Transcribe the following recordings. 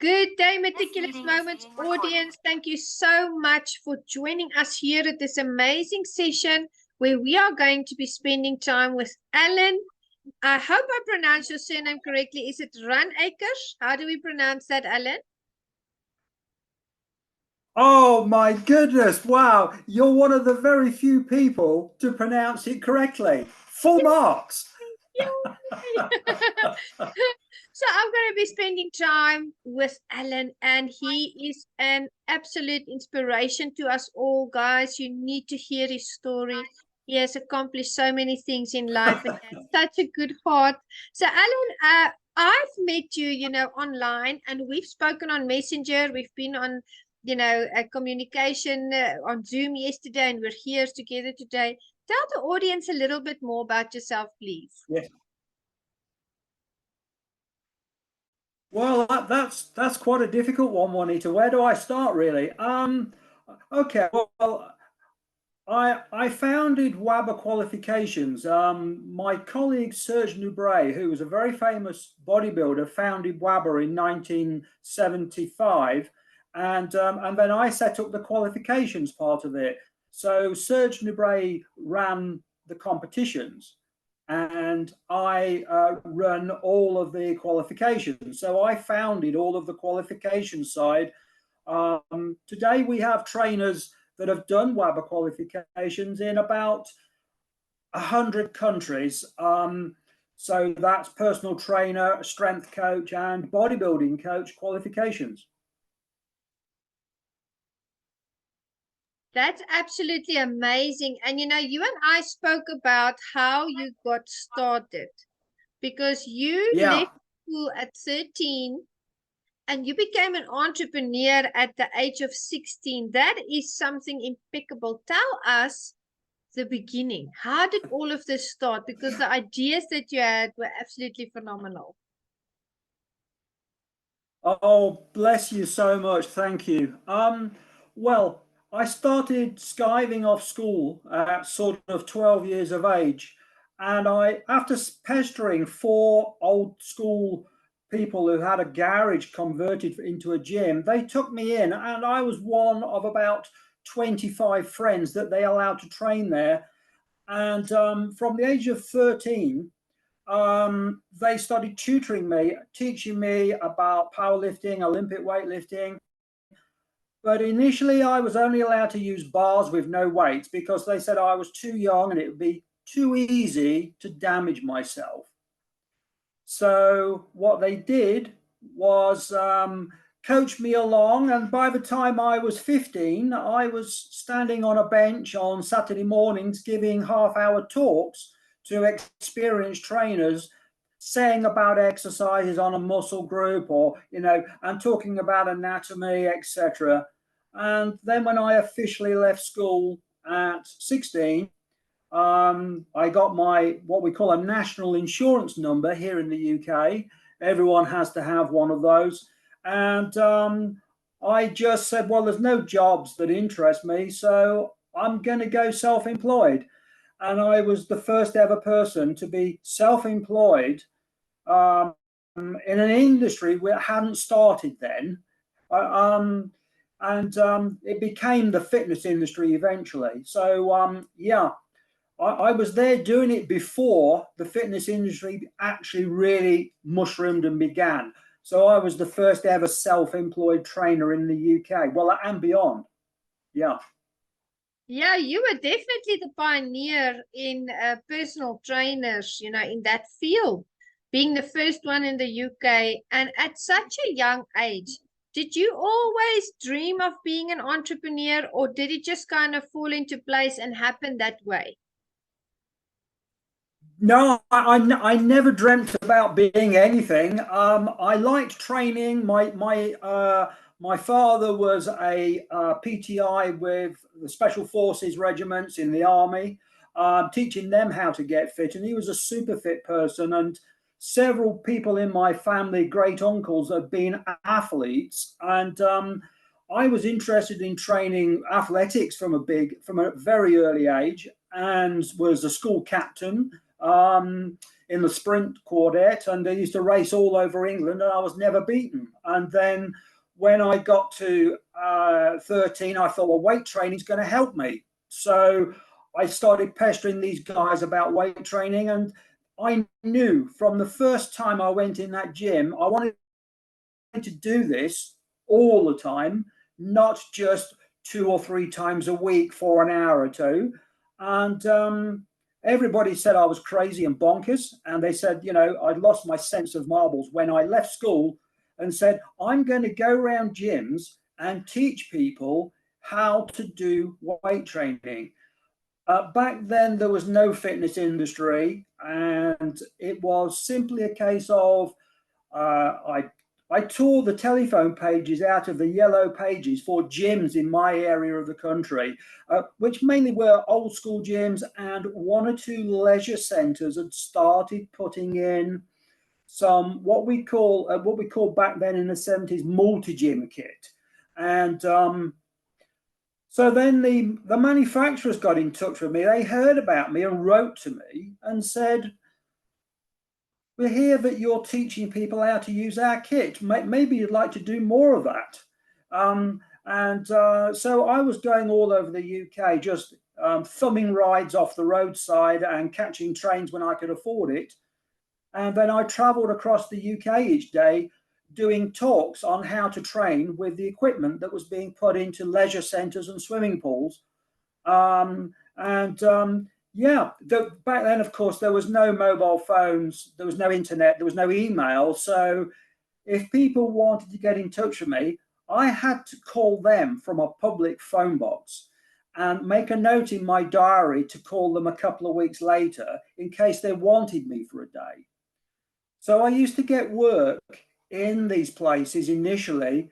Good day, Meticulous Moments audience. Thank you so much for joining us here at this amazing session where we are going to be spending time with Alan. I hope I pronounced your surname correctly. Is it Runacres? How do we pronounce that, Alan? Oh my goodness, wow. You're one of the very few people to pronounce it correctly. Full marks. So I'm going to be spending time with Alan, and he is an absolute inspiration to us all, guys. You need to hear his story. He has accomplished so many things in life and has such a good heart. So Alan, I've met you, online, and we've spoken on Messenger. We've been on, a communication on Zoom yesterday, and we're here together today. Tell the audience a little bit more about yourself, please. Yes. Well, that's quite a difficult one, Juanita. Where do I start, really? Okay. Well, I founded WABBA Qualifications. My colleague Serge Nubret, who was a very famous bodybuilder, founded WABBA in 1975, and then I set up the qualifications part of it. So Serge Nubret ran the competitions, and I run all of the qualifications. So I founded all of the qualification side. Today we have trainers that have done WABBA qualifications in about 100 countries. So that's personal trainer, strength coach, and bodybuilding coach qualifications. That's absolutely amazing. And you and I spoke about how you got started, because you left school at 13 and you became an entrepreneur at the age of 16. That is something impeccable. Tell us the beginning. How did all of this start? Because the ideas that you had were absolutely phenomenal. Oh, bless you so much. Thank you. Well, I started skiving off school at sort of 12 years of age. And after pestering 4 old school people who had a garage converted into a gym, they took me in, and I was one of about 25 friends that they allowed to train there. And from the age of 13, they started tutoring me, teaching me about powerlifting, Olympic weightlifting. But initially I was only allowed to use bars with no weights because they said I was too young and it would be too easy to damage myself. So what they did was coach me along, and by the time I was 15, I was standing on a bench on Saturday mornings giving half-hour talks to experienced trainers, saying about exercises on a muscle group, or and talking about anatomy, etc. And then when I officially left school at 16, I got my what we call a national insurance number here in the UK. Everyone has to have one of those. And I just said, well, there's no jobs that interest me, so I'm going to go self-employed. And I was the first ever person to be self-employed in an industry where it hadn't started then. It became the fitness industry eventually. So, yeah, I was there doing it before the fitness industry actually really mushroomed and began. So I was the first ever self-employed trainer in the UK, well, and beyond. Yeah. Yeah, you were definitely the pioneer in personal trainers, in that field, being the first one in the UK. And at such a young age, did you always dream of being an entrepreneur, or did it just kind of fall into place and happen that way? No, I never dreamt about being anything. I liked training. My father was a PTI with the Special Forces regiments in the army, teaching them how to get fit. And he was a super fit person. And several people in my family, great uncles, had been athletes. And I was interested in training athletics from a very early age, and was a school captain in the sprint quartet, and I used to race all over England, and I was never beaten. And then when I got to 13, I thought, well, weight training is going to help me. So I started pestering these guys about weight training, and I knew from the first time I went in that gym, I wanted to do this all the time, not just 2 or 3 times a week for an hour or two. And everybody said I was crazy and bonkers. And they said, you know, I'd lost my sense of marbles when I left school and said, I'm going to go around gyms and teach people how to do weight training. Back then, there was no fitness industry, and it was simply a case of I tore the telephone pages out of the yellow pages for gyms in my area of the country, which mainly were old school gyms, and 1 or 2 leisure centres had started putting in some what we call back then in the 70s multi-gym kit. And so then the manufacturers got in touch with me. They heard about me and wrote to me and said, we hear that you're teaching people how to use our kit. Maybe you'd like to do more of that. So I was going all over the UK, just thumbing rides off the roadside and catching trains when I could afford it. And then I travelled across the UK each day doing talks on how to train with the equipment that was being put into leisure centres and swimming pools. Yeah, back then, of course, there was no mobile phones, there was no internet, there was no email. So if people wanted to get in touch with me, I had to call them from a public phone box and make a note in my diary to call them a couple of weeks later in case they wanted me for a day. So I used to get work in these places initially.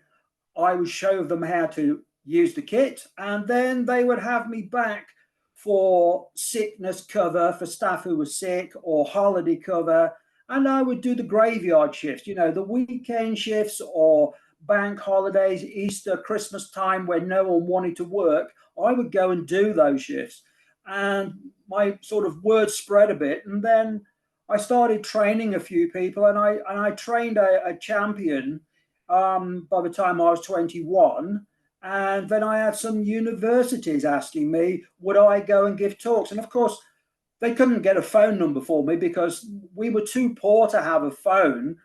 I would show them how to use the kit, and then they would have me back for sickness cover for staff who were sick or holiday cover. And I would do the graveyard shifts, you know, the weekend shifts or bank holidays, Easter, Christmas time when no one wanted to work. I would go and do those shifts, and my sort of word spread a bit. And then I started training a few people, and I trained a champion by the time I was 21. And then I had some universities asking me, would I go and give talks? And of course, they couldn't get a phone number for me because we were too poor to have a phone.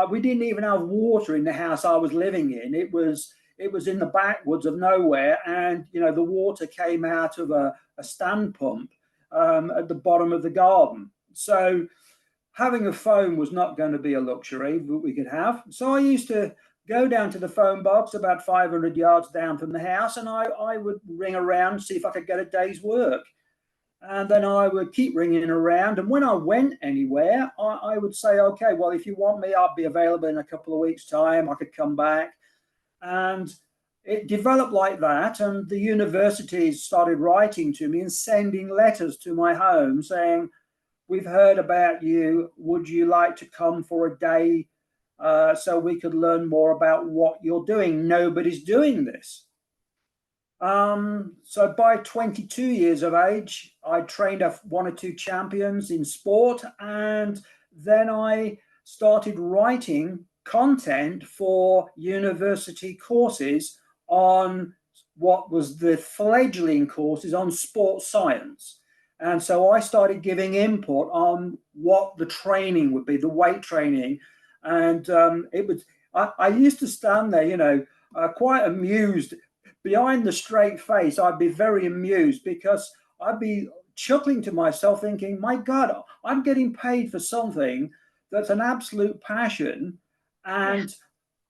We didn't even have water in the house I was living in. It was in the backwoods of nowhere. And, you know, the water came out of a stand pump at the bottom of the garden. So having a phone was not going to be a luxury that we could have. So I used to go down to the phone box about 500 yards down from the house, and I would ring around and see if I could get a day's work. And then I would keep ringing around. And when I went anywhere, I would say, okay, well, if you want me, I'll be available in a couple of weeks' time. I could come back. And it developed like that. And the universities started writing to me and sending letters to my home saying, we've heard about you. Would you like to come for a day so we could learn more about what you're doing? Nobody's doing this. So by 22 years of age, I trained 1 or 2 champions in sport, and then I started writing content for university courses on what was the fledgling courses on sports science. And so I started giving input on what the training would be, the weight training. And I used to stand there, you know, quite amused. Behind the straight face, I'd be very amused because I'd be chuckling to myself thinking, my God, I'm getting paid for something that's an absolute passion, and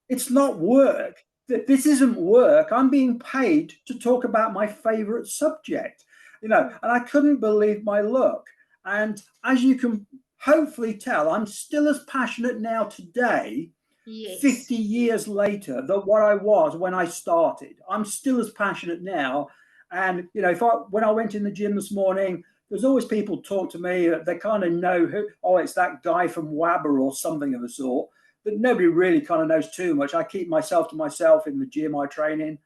it's not work. This isn't work. I'm being paid to talk about my favorite subject, you know, and I couldn't believe my luck. And as you can hopefully tell, I'm still as passionate now today, Yes. 50 years later, than what I was when I started. I'm still as passionate now. And, you know, when I went in the gym this morning, there's always people talk to me, they kind of know who, oh, it's that guy from WABBA or something of the sort. But nobody really kind of knows too much. I keep myself to myself in the gym I train in.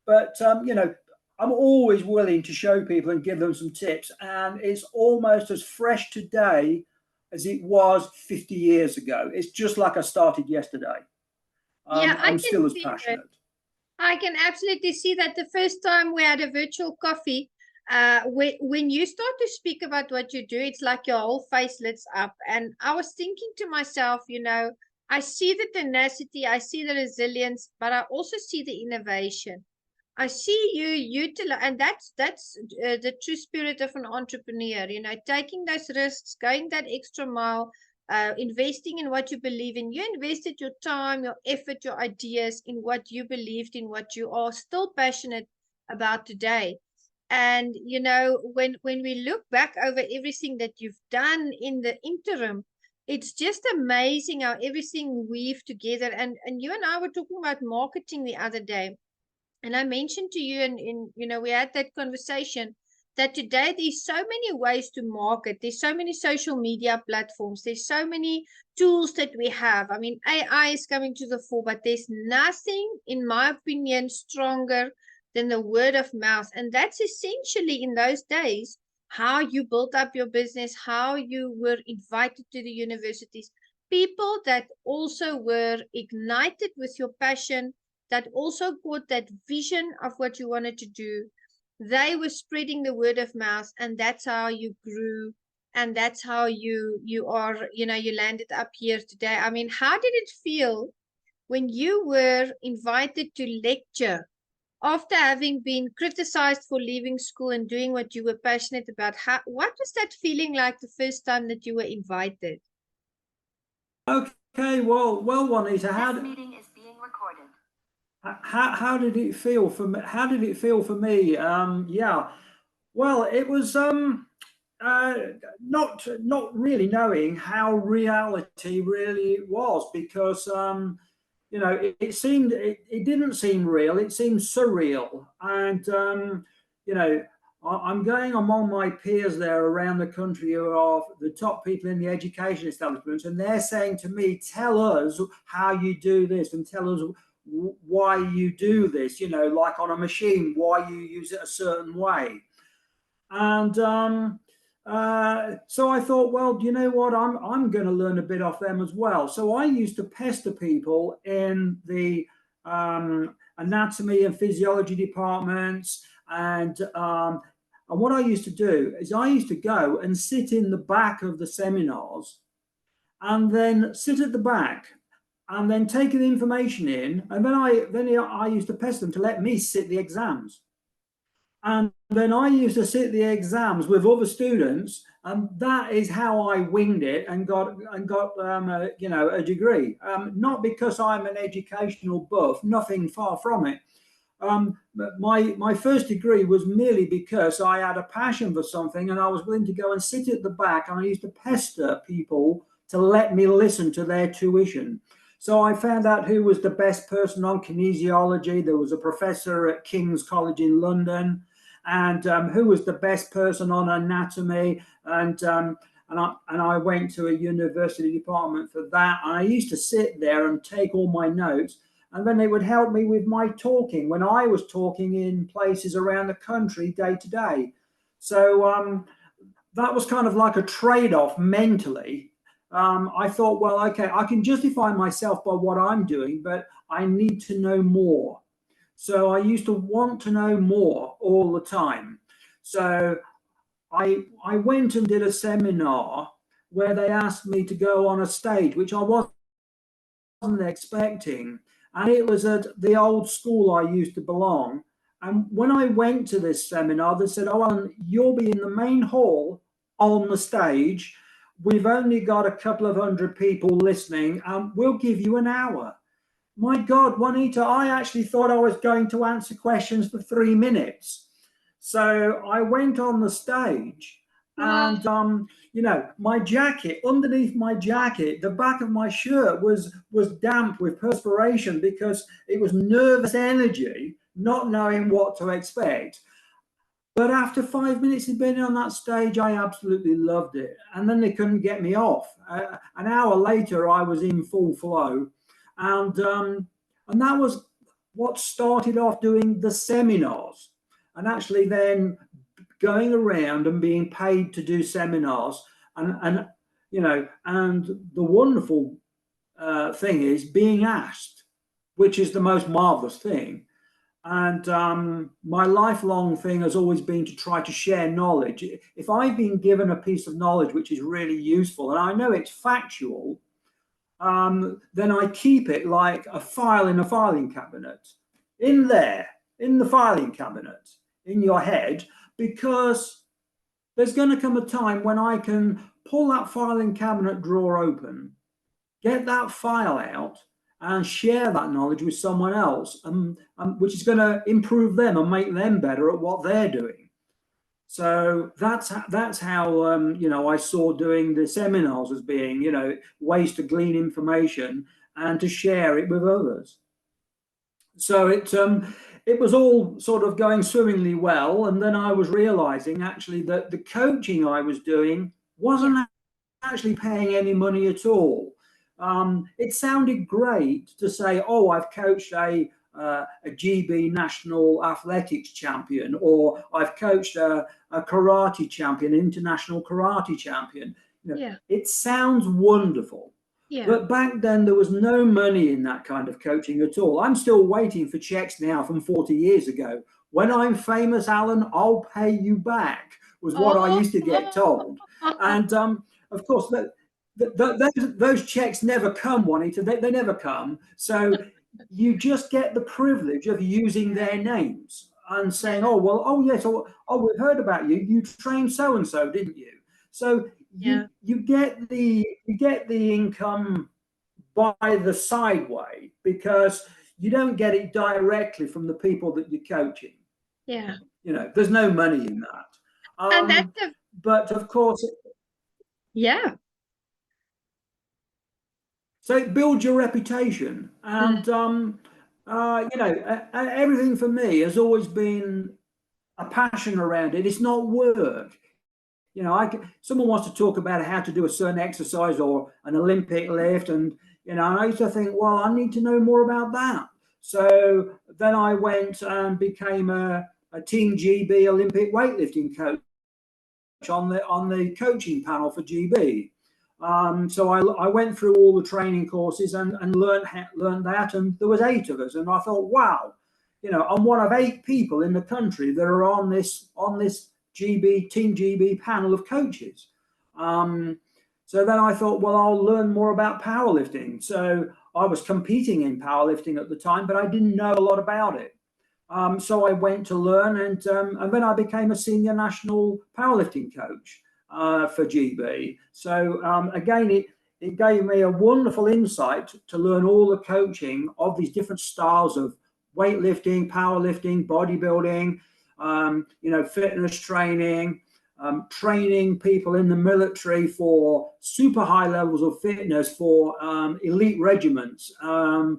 But, you know, I'm always willing to show people and give them some tips. And it's almost as fresh today as it was 50 years ago. It's just like I started yesterday. Yeah, I I'm can still as see that. passionate. I can absolutely see that. The first time we had a virtual coffee, when you start to speak about what you do, it's like your whole face lights up. And I was thinking to myself, I see the tenacity, I see the resilience, but I also see the innovation. I see you utilize, and that's the true spirit of an entrepreneur. Taking those risks, going that extra mile, investing in what you believe in. You invested your time, your effort, your ideas in what you believed in, what you are still passionate about today. And when we look back over everything that you've done in the interim, it's just amazing how everything weaved together. And you and I were talking about marketing the other day. And I mentioned to you, we had that conversation that today there's so many ways to market. There's so many social media platforms. There's so many tools that we have. I mean, AI is coming to the fore, but there's nothing, in my opinion, stronger than the word of mouth. And that's essentially in those days how you built up your business, how you were invited to the universities. People that also were ignited with your passion, that also caught that vision of what you wanted to do. They were spreading the word of mouth, and that's how you grew, and that's how you are, you landed up here today. I mean, how did it feel when you were invited to lecture after having been criticized for leaving school and doing what you were passionate about? What was that feeling like the first time that you were invited? Okay, well, Juanita, This meeting is being recorded. How did it feel for me? How did it feel for me? Yeah, well, it was not really knowing how reality really was, because it didn't seem real. It seemed surreal, and I'm going among my peers there around the country who are the top people in the education establishment, and they're saying to me, "Tell us how you do this, and tell us why you do this, like on a machine, why you use it a certain way." And so I thought, well, do you know what? I'm going to learn a bit off them as well. So I used to pester people in the anatomy and physiology departments, and what I used to do is I used to go and sit in the back of the seminars, and then sit at the back, and then take the information in, and then I used to pester them to let me sit the exams. And then I used to sit the exams with other students, and that is how I winged it and got a degree. Not because I'm an educational buff, nothing, far from it. But my first degree was merely because I had a passion for something, and I was willing to go and sit at the back, and I used to pester people to let me listen to their tuition. So I found out who was the best person on kinesiology. There was a professor at King's College in London, and who was the best person on anatomy, and I went to a university department for that. And I used to sit there and take all my notes, and then they would help me with my talking when I was talking in places around the country day to day. So that was kind of like a trade-off mentally. I thought, well, okay, I can justify myself by what I'm doing, but I need to know more. So I used to want to know more all the time. So I went and did a seminar where they asked me to go on a stage, which I wasn't expecting. And it was at the old school I used to belong. And when I went to this seminar, they said, "Oh, Alan, you'll be in the main hall on the stage. We've only got a couple of hundred people listening, and we'll give you an hour." My God, Juanita, I actually thought I was going to answer questions for 3 minutes. So I went on the stage, and my jacket, underneath my jacket, the back of my shirt was damp with perspiration, because it was nervous energy, not knowing what to expect. But after 5 minutes of being on that stage, I absolutely loved it. And then they couldn't get me off. An hour later, I was in full flow. And that was what started off doing the seminars, and actually then going around and being paid to do seminars. And and the wonderful thing is being asked, which is the most marvelous thing. And my lifelong thing has always been to try to share knowledge. If I've been given a piece of knowledge which is really useful, and I know it's factual, then I keep it like a file in a filing cabinet, in there, in the filing cabinet, in your head, because there's going to come a time when I can pull that filing cabinet drawer open, get that file out, and share that knowledge with someone else, which is going to improve them and make them better at what they're doing. So that's how I saw doing the seminars as being, ways to glean information and to share it with others. So it was all sort of going swimmingly well, and then I was realizing actually that the coaching I was doing wasn't actually paying any money at all. It sounded great to say, oh, I've coached a GB national athletics champion, or I've coached a karate champion, international karate champion. It sounds wonderful. Yeah. But back then there was no money in that kind of coaching at all. I'm still waiting for checks now from 40 years ago. When I'm famous, Alan, I'll pay you back, was what I used to get told. And of course, those checks never come, Juanita. They never come. So you just get the privilege of using their names and saying, oh, well, oh, yes, oh, we've heard about you. You trained so-and-so, didn't you? So you get the income by the side way, because you don't get it directly from the people that you're coaching. Yeah. There's no money in that. But of course, yeah. So it builds your reputation, and everything for me has always been a passion around it. It's not work. Someone wants to talk about how to do a certain exercise or an Olympic lift, and I used to think, well, I need to know more about that. So then I went and became a Team GB Olympic weightlifting coach on the coaching panel for GB. So I went through all the training courses and learned that, and there was 8 of us, and I thought, wow, I'm one of 8 people in the country that are on this GB Team GB panel of coaches. So then I thought, well, I'll learn more about powerlifting. So I was competing in powerlifting at the time, but I didn't know a lot about it. So I went to learn, and then I became a senior national powerlifting coach for GB. So again, it gave me a wonderful insight to learn all the coaching of these different styles of weightlifting, powerlifting, bodybuilding, fitness training, training people in the military for super high levels of fitness for elite regiments and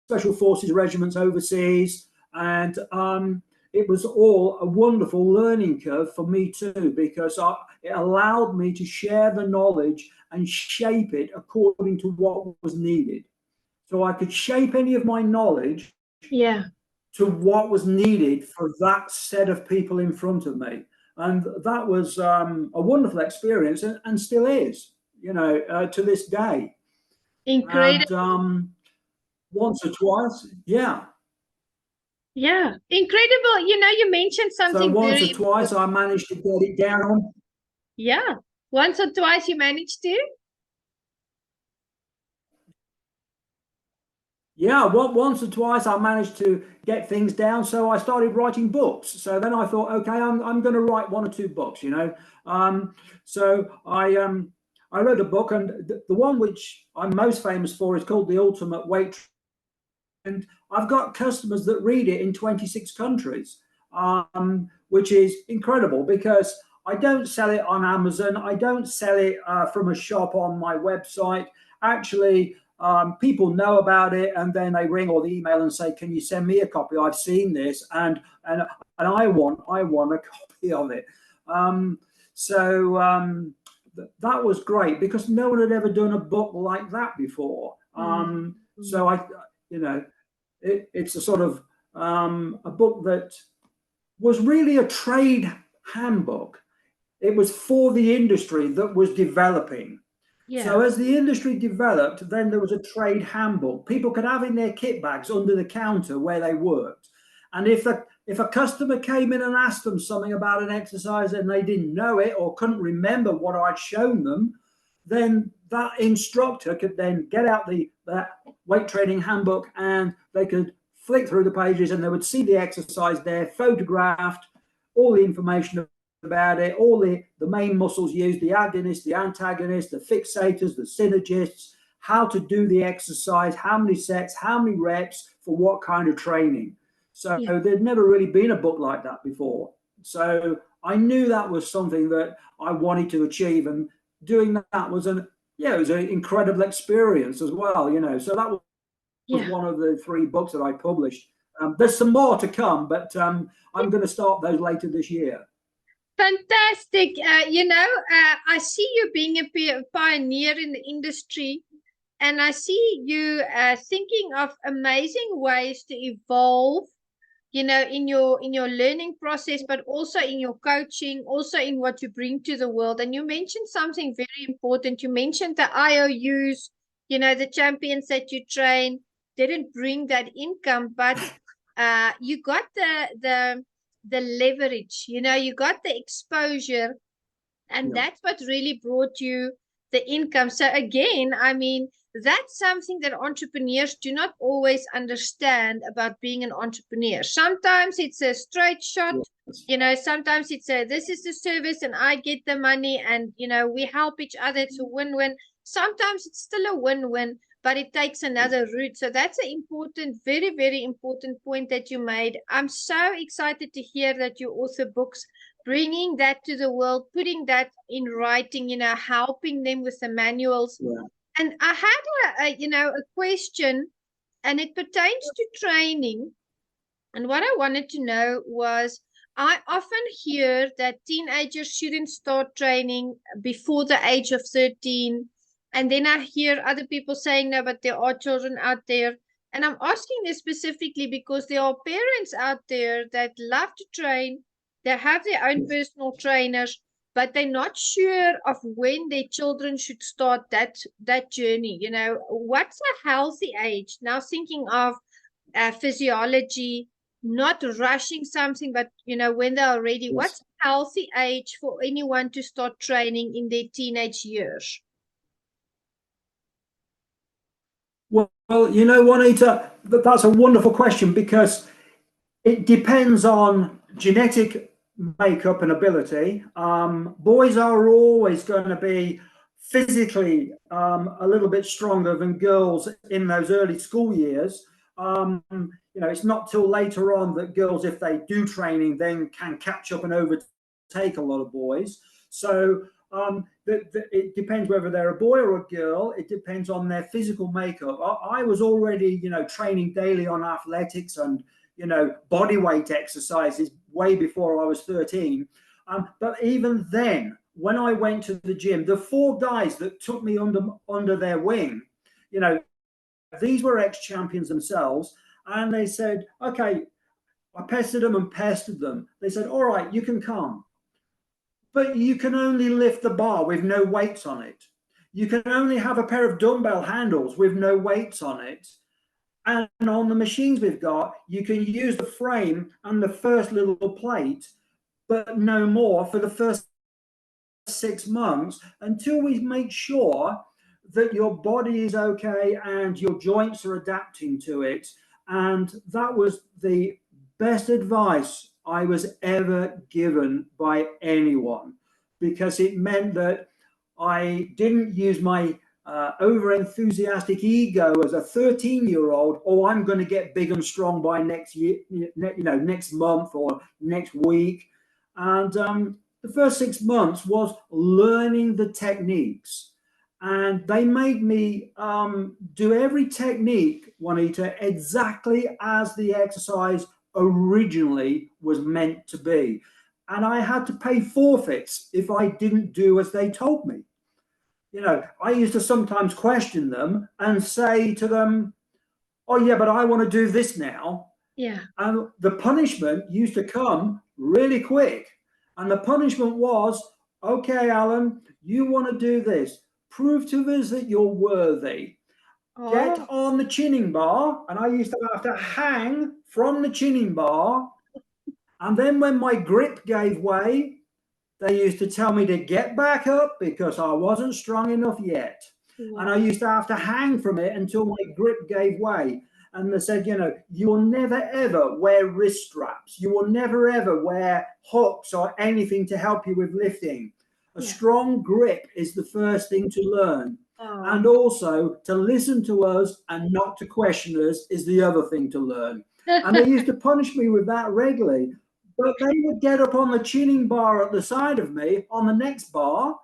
special forces regiments overseas. And it was all a wonderful learning curve for me too, because it allowed me to share the knowledge and shape it according to what was needed. So I could shape any of my knowledge to what was needed for that set of people in front of me. And that was a wonderful experience, and still is, to this day. Incredible. And once or twice, Yeah, incredible. You mentioned something. So once or twice I managed to get it down on. Yeah, once or twice you managed to. Yeah, once or twice I managed to get things down, so I started writing books. So then I thought, okay, I'm going to write 1 or 2 books, So I wrote a book, and the one which I'm most famous for is called The Ultimate Weight. And I've got customers that read it in 26 countries, which is incredible, because I don't sell it on Amazon. I don't sell it from a shop on my website. Actually, people know about it, and then they ring or the email and say, can you send me a copy? I've seen this, and I want a copy of it. That was great, because no one had ever done a book like that before. So it's a sort of a book that was really a trade handbook. it was for the industry that was developing. Yeah. So as the industry developed, then there was a trade handbook. People could have in their kit bags under the counter where they worked. And if a customer came in and asked them something about an exercise and they didn't know it or couldn't remember what I'd shown them, then that instructor could then get out that weight training handbook and they could flick through the pages and they would see the exercise there, photographed, all the information about it, all the main muscles used, the agonist, the antagonist, the fixators, the synergists, how to do the exercise, how many sets, how many reps for what kind of training. So there'd never really been a book like that before. So I knew that was something that I wanted to achieve, and doing that was it was an incredible experience as well, So that was one of the 3 books that I published. There's some more to come, but I'm going to start those later this year. Fantastic. I see you being a pioneer in the industry, and I see you thinking of amazing ways to evolve, in your learning process, but also in your coaching, also in what you bring to the world. And you mentioned something very important. You mentioned the IOUs, the champions that you train didn't bring that income, but you got the leverage, you got the exposure, and that's what really brought you the income. So again, I mean, that's something that entrepreneurs do not always understand about being an entrepreneur. Sometimes it's a straight shot, sometimes it's this is the service and I get the money and, we help each other. It's a win-win. Sometimes it's still a win-win, but it takes another route. So that's an important, very, very important point that you made. I'm so excited to hear that you author books, bringing that to the world, putting that in writing, helping them with the manuals. Yeah. And I had a question, and it pertains to training. And what I wanted to know was, I often hear that teenagers shouldn't start training before the age of 13. And then I hear other people saying, no, but there are children out there. And I'm asking this specifically because there are parents out there that love to train. They have their own personal trainers, but they're not sure of when their children should start that journey. What's a healthy age? Now thinking of physiology, not rushing something, but when they're ready. What's a healthy age for anyone to start training in their teenage years? Well, Juanita, that's a wonderful question, because it depends on genetic makeup and ability. Boys are always going to be physically a little bit stronger than girls in those early school years. It's not till later on that girls, if they do training, then can catch up and overtake a lot of boys. So it depends whether they're a boy or a girl. It depends on their physical makeup. I was already, training daily on athletics and, body weight exercises way before I was 13. But even then, when I went to the gym, the 4 guys that took me under their wing, these were ex-champions themselves. And they said, okay, I pestered them and pestered them. They said, all right, you can come, but you can only lift the bar with no weights on it. You can only have a pair of dumbbell handles with no weights on it. And on the machines we've got, you can use the frame and the first little plate, but no more for the first 6 months until we make sure that your body is okay and your joints are adapting to it. And that was the best advice I was ever given by anyone, because it meant that I didn't use my over-enthusiastic ego as a 13-year-old. Oh, I'm going to get big and strong by next year, next month or next week. And the first 6 months was learning the techniques. And they made me do every technique, Juanita, exactly as the exercise originally was meant to be. And I had to pay forfeits if I didn't do as they told me. I used to sometimes question them and say to them, oh, yeah, but I want to do this now. Yeah. And the punishment used to come really quick. And the punishment was, okay, Alan, you want to do this. Prove to us that you're worthy. Get Oh, on the chinning bar. And I used to have to hang from the chinning bar. And then when my grip gave way, they used to tell me to get back up because I wasn't strong enough yet. And I wow. used to have to hang from it until my grip gave way. And they said, you know, you will never ever wear wrist straps. You will never ever wear hooks or anything to help you with lifting. A Yeah. strong grip is the first thing to learn. And Oh. also to listen to us and not to question us is the other thing to learn. And they used to punish me with that regularly. But they would get up on the tuning bar at the side of me on the next bar,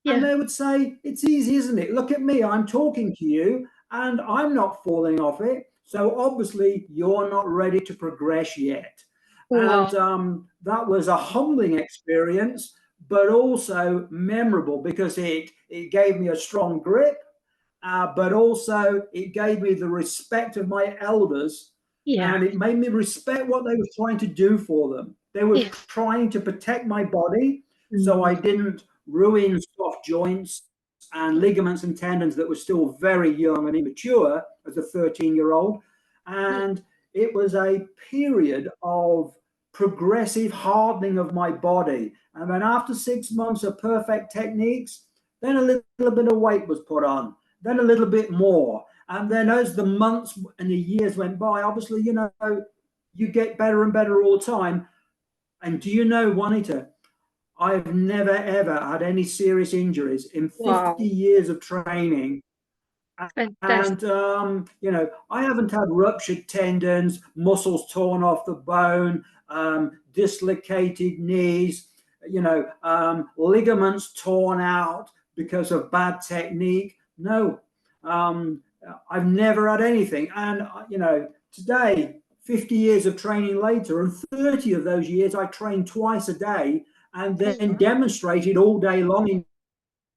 and Yeah. they would say, it's easy, isn't it? Look at me, I'm talking to you, and I'm not falling off it. So obviously, you're not ready to progress yet. And Wow. that was a humbling experience, but also memorable because it gave me a strong grip, but also it gave me the respect of my elders, Yeah. and it made me respect what they were trying to do for them. They were Yeah. trying to protect my body so Mm. I didn't ruin soft joints and ligaments and tendons that were still very young and immature as a 13-year-old. Yeah. And it was a period of progressive hardening of my body. And then after 6 months of perfect techniques, then a little bit of weight was put on, then a little bit more. And then as the months and the years went by, obviously, you know, you get better and better all the time. And do you know, Juanita, I've never ever had any serious injuries in 50 Wow. years of training. Fantastic. And, you know, I haven't had ruptured tendons, muscles torn off the bone, dislocated knees, you know, ligaments torn out because of bad technique. No, I've never had anything. And, you know, today, 50 years of training later, and 30 of those years, I trained twice a day and then demonstrated all day long in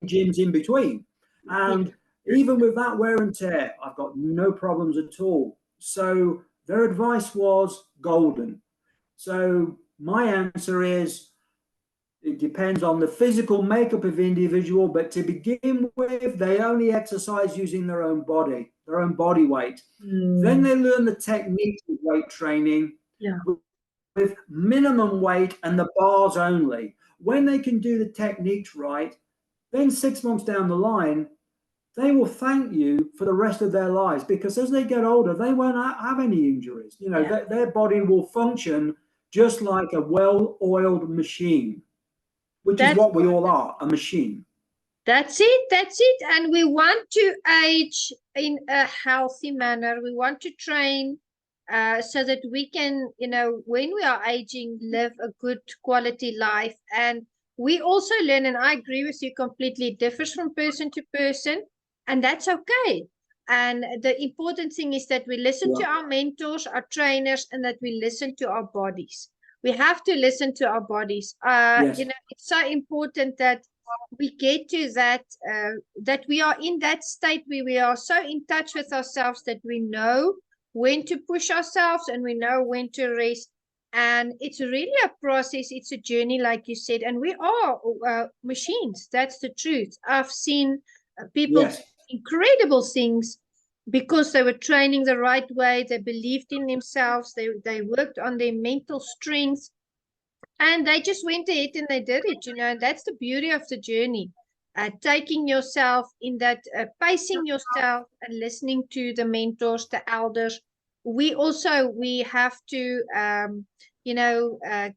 gyms in between. Yeah. And even with that wear and tear, I've got no problems at all. So their advice was golden. So my answer is it depends on the physical makeup of the individual, but to begin with, they only exercise using their own body, their own body weight. Then Mm. they learn the techniques of weight training Yeah. with minimum weight and the bars only. When they can do the techniques right, then 6 months down the line, they will thank you for the rest of their lives because as they get older, they won't have any injuries. You know, Yeah. their body will function just like a well-oiled machine, which is That's what we all are, a machine. That's it. That's it. And we want to age in a healthy manner. We want to train so that we can, you know, when we are aging, live a good quality life. And we also learn, and I agree with you completely, it differs from person to person, and that's okay. And the important thing is that we listen to Yeah. our mentors, our trainers, and that we listen to our bodies. We have to listen to our bodies. Yes. It's so important that we get to that that we are in that state where we are so in touch with ourselves that we know when to push ourselves and we know when to rest. And it's really a process, it's a journey, like you said, and we are machines. That's the truth. I've seen people do Yes. incredible things because they were training the right way, they believed in themselves, they worked on their mental strength, and they just went ahead and they did it, you know. And that's the beauty of the journey. Taking yourself in that, pacing yourself and listening to the mentors, the elders. We have to,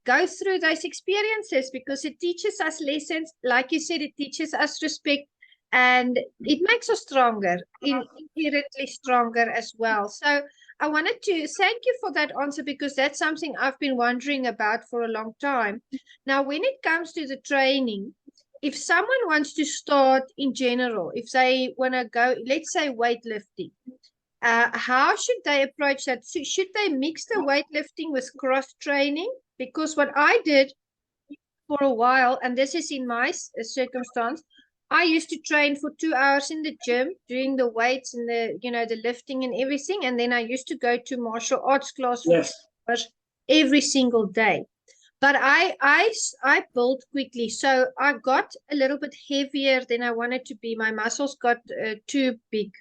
go through those experiences because it teaches us lessons. Like you said, it teaches us respect and it makes us stronger, inherently stronger as well. So I wanted to thank you for that answer because that's something I've been wondering about for a long time. Now, when it comes to the training, if someone wants to start in general, if they want to go, let's say weightlifting, how should they approach that? So should they mix the weightlifting with cross training? Because what I did for a while, and this is in my circumstance, I used to train for 2 hours in the gym, doing the weights and the lifting and everything. And then I used to go to martial arts class for Yes. 2 hours every single day. But I built quickly, so I got a little bit heavier than I wanted to be. My muscles got too big,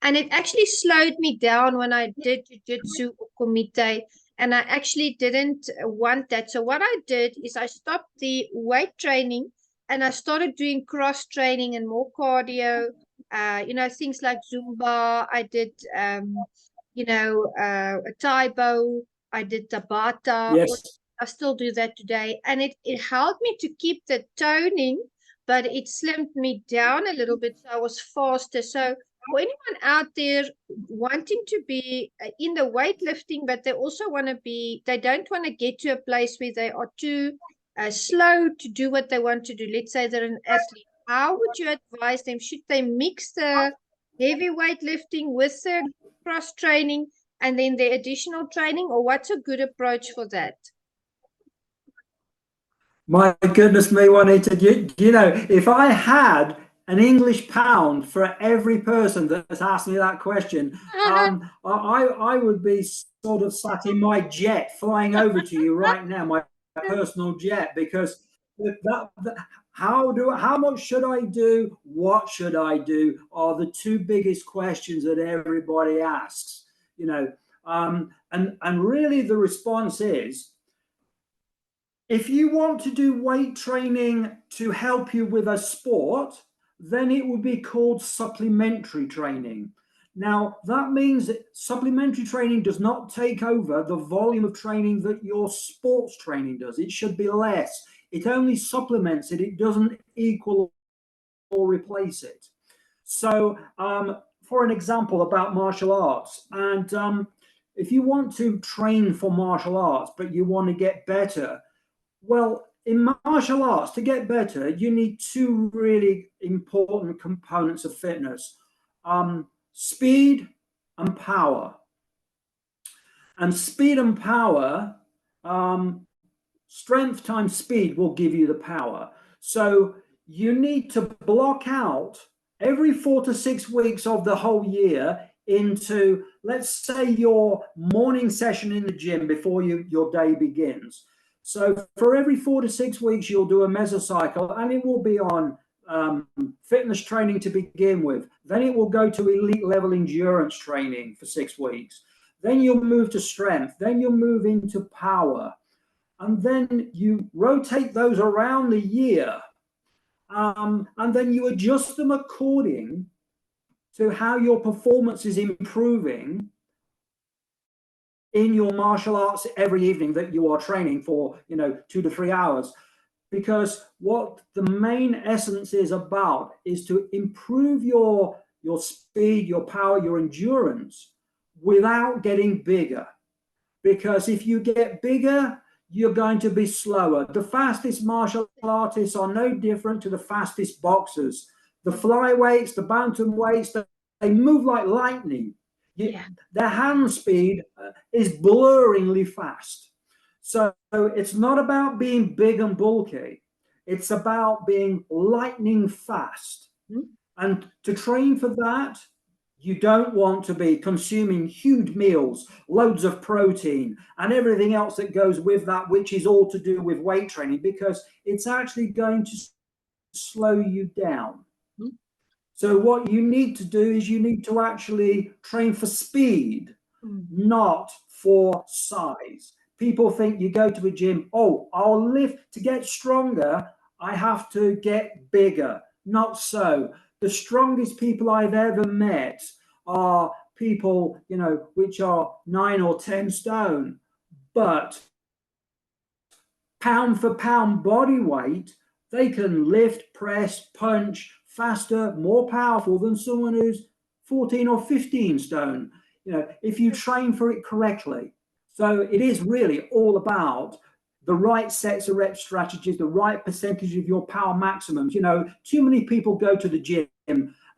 and it actually slowed me down when I did jiu-jitsu or kumite, and I actually didn't want that. So what I did is I stopped the weight training, and I started doing cross training and more cardio. Things like Zumba. I did, a Taibo. I did Tabata. Yes. I still do that today. And it helped me to keep the toning, but it slimmed me down a little bit. So I was faster. So for anyone out there wanting to be in the weightlifting, but they also want to be, they don't want to get to a place where they are too slow to do what they want to do. Let's say they're an athlete. How would you advise them? Should they mix the heavy weightlifting with the cross training and then the additional training, or what's a good approach for that? My goodness me, Juanita, you know, if I had an English pound for every person that's asked me that question, I would be sort of sat in my jet flying over to you right now, my personal jet, because how much should I do? What should I do? Are the two biggest questions that everybody asks, you know, and really the response is, if you want to do weight training to help you with a sport, then it would be called supplementary training. Now, that means that supplementary training does not take over the volume of training that your sports training does. It should be less. It only supplements it. It doesn't equal or replace it. So, for an example about martial arts, and if you want to train for martial arts, but you want to get better, well, in martial arts, to get better, you need two really important components of fitness, speed and power. And speed and power, strength times speed will give you the power. So you need to block out every 4 to 6 weeks of the whole year into, let's say, your morning session in the gym before your day begins. So for every 4 to 6 weeks, you'll do a mesocycle, and it will be on fitness training to begin with. Then it will go to elite level endurance training for 6 weeks. Then you'll move to strength. Then you'll move into power. And then you rotate those around the year. And then you adjust them according to how your performance is improving in your martial arts every evening that you are training for, 2 to 3 hours. Because what the main essence is about is to improve your speed, your power, your endurance without getting bigger. Because if you get bigger, you're going to be slower. The fastest martial artists are no different to the fastest boxers. The flyweights, the bantamweights, they move like lightning. Their hand speed is blurringly fast. So it's not about being big and bulky. It's about being lightning fast. And to train for that, you don't want to be consuming huge meals, loads of protein, and everything else that goes with that, which is all to do with weight training, because it's actually going to slow you down. So what you need to do is you need to actually train for speed, not for size. People think you go to a gym, oh, I'll lift to get stronger, I have to get bigger. Not so. The strongest people I've ever met are people, which are 9 or 10 stone, but pound for pound body weight, they can lift, press, punch faster, more powerful than someone who's 14 or 15 stone, if you train for it correctly. So it is really all about the right sets of rep strategies, the right percentage of your power maximums. Too many people go to the gym,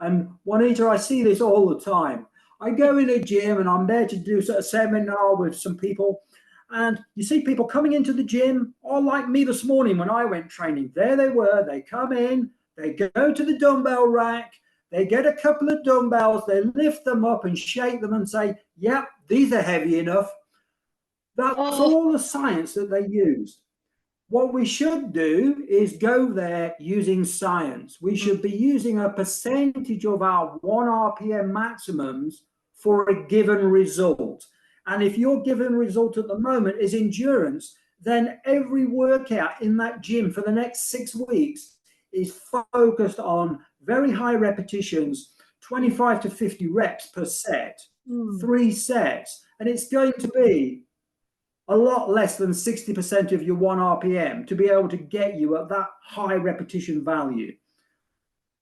and Juanita, I see this all the time. I go in a gym and I'm there to do a seminar with some people, and you see people coming into the gym, all like me this morning when I went training. There they were, they come in, they go to the dumbbell rack, they get a couple of dumbbells, they lift them up and shake them and say, yep, these are heavy enough. That's all the science that they used. what we should do is go there using science. We should be using a percentage of our 1 RPM maximums for a given result. And if your given result at the moment is endurance, then every workout in that gym for the next 6 weeks is focused on very high repetitions, 25 to 50 reps per set, 3 sets. And it's going to be a lot less than 60% of your 1 RPM to be able to get you at that high repetition value.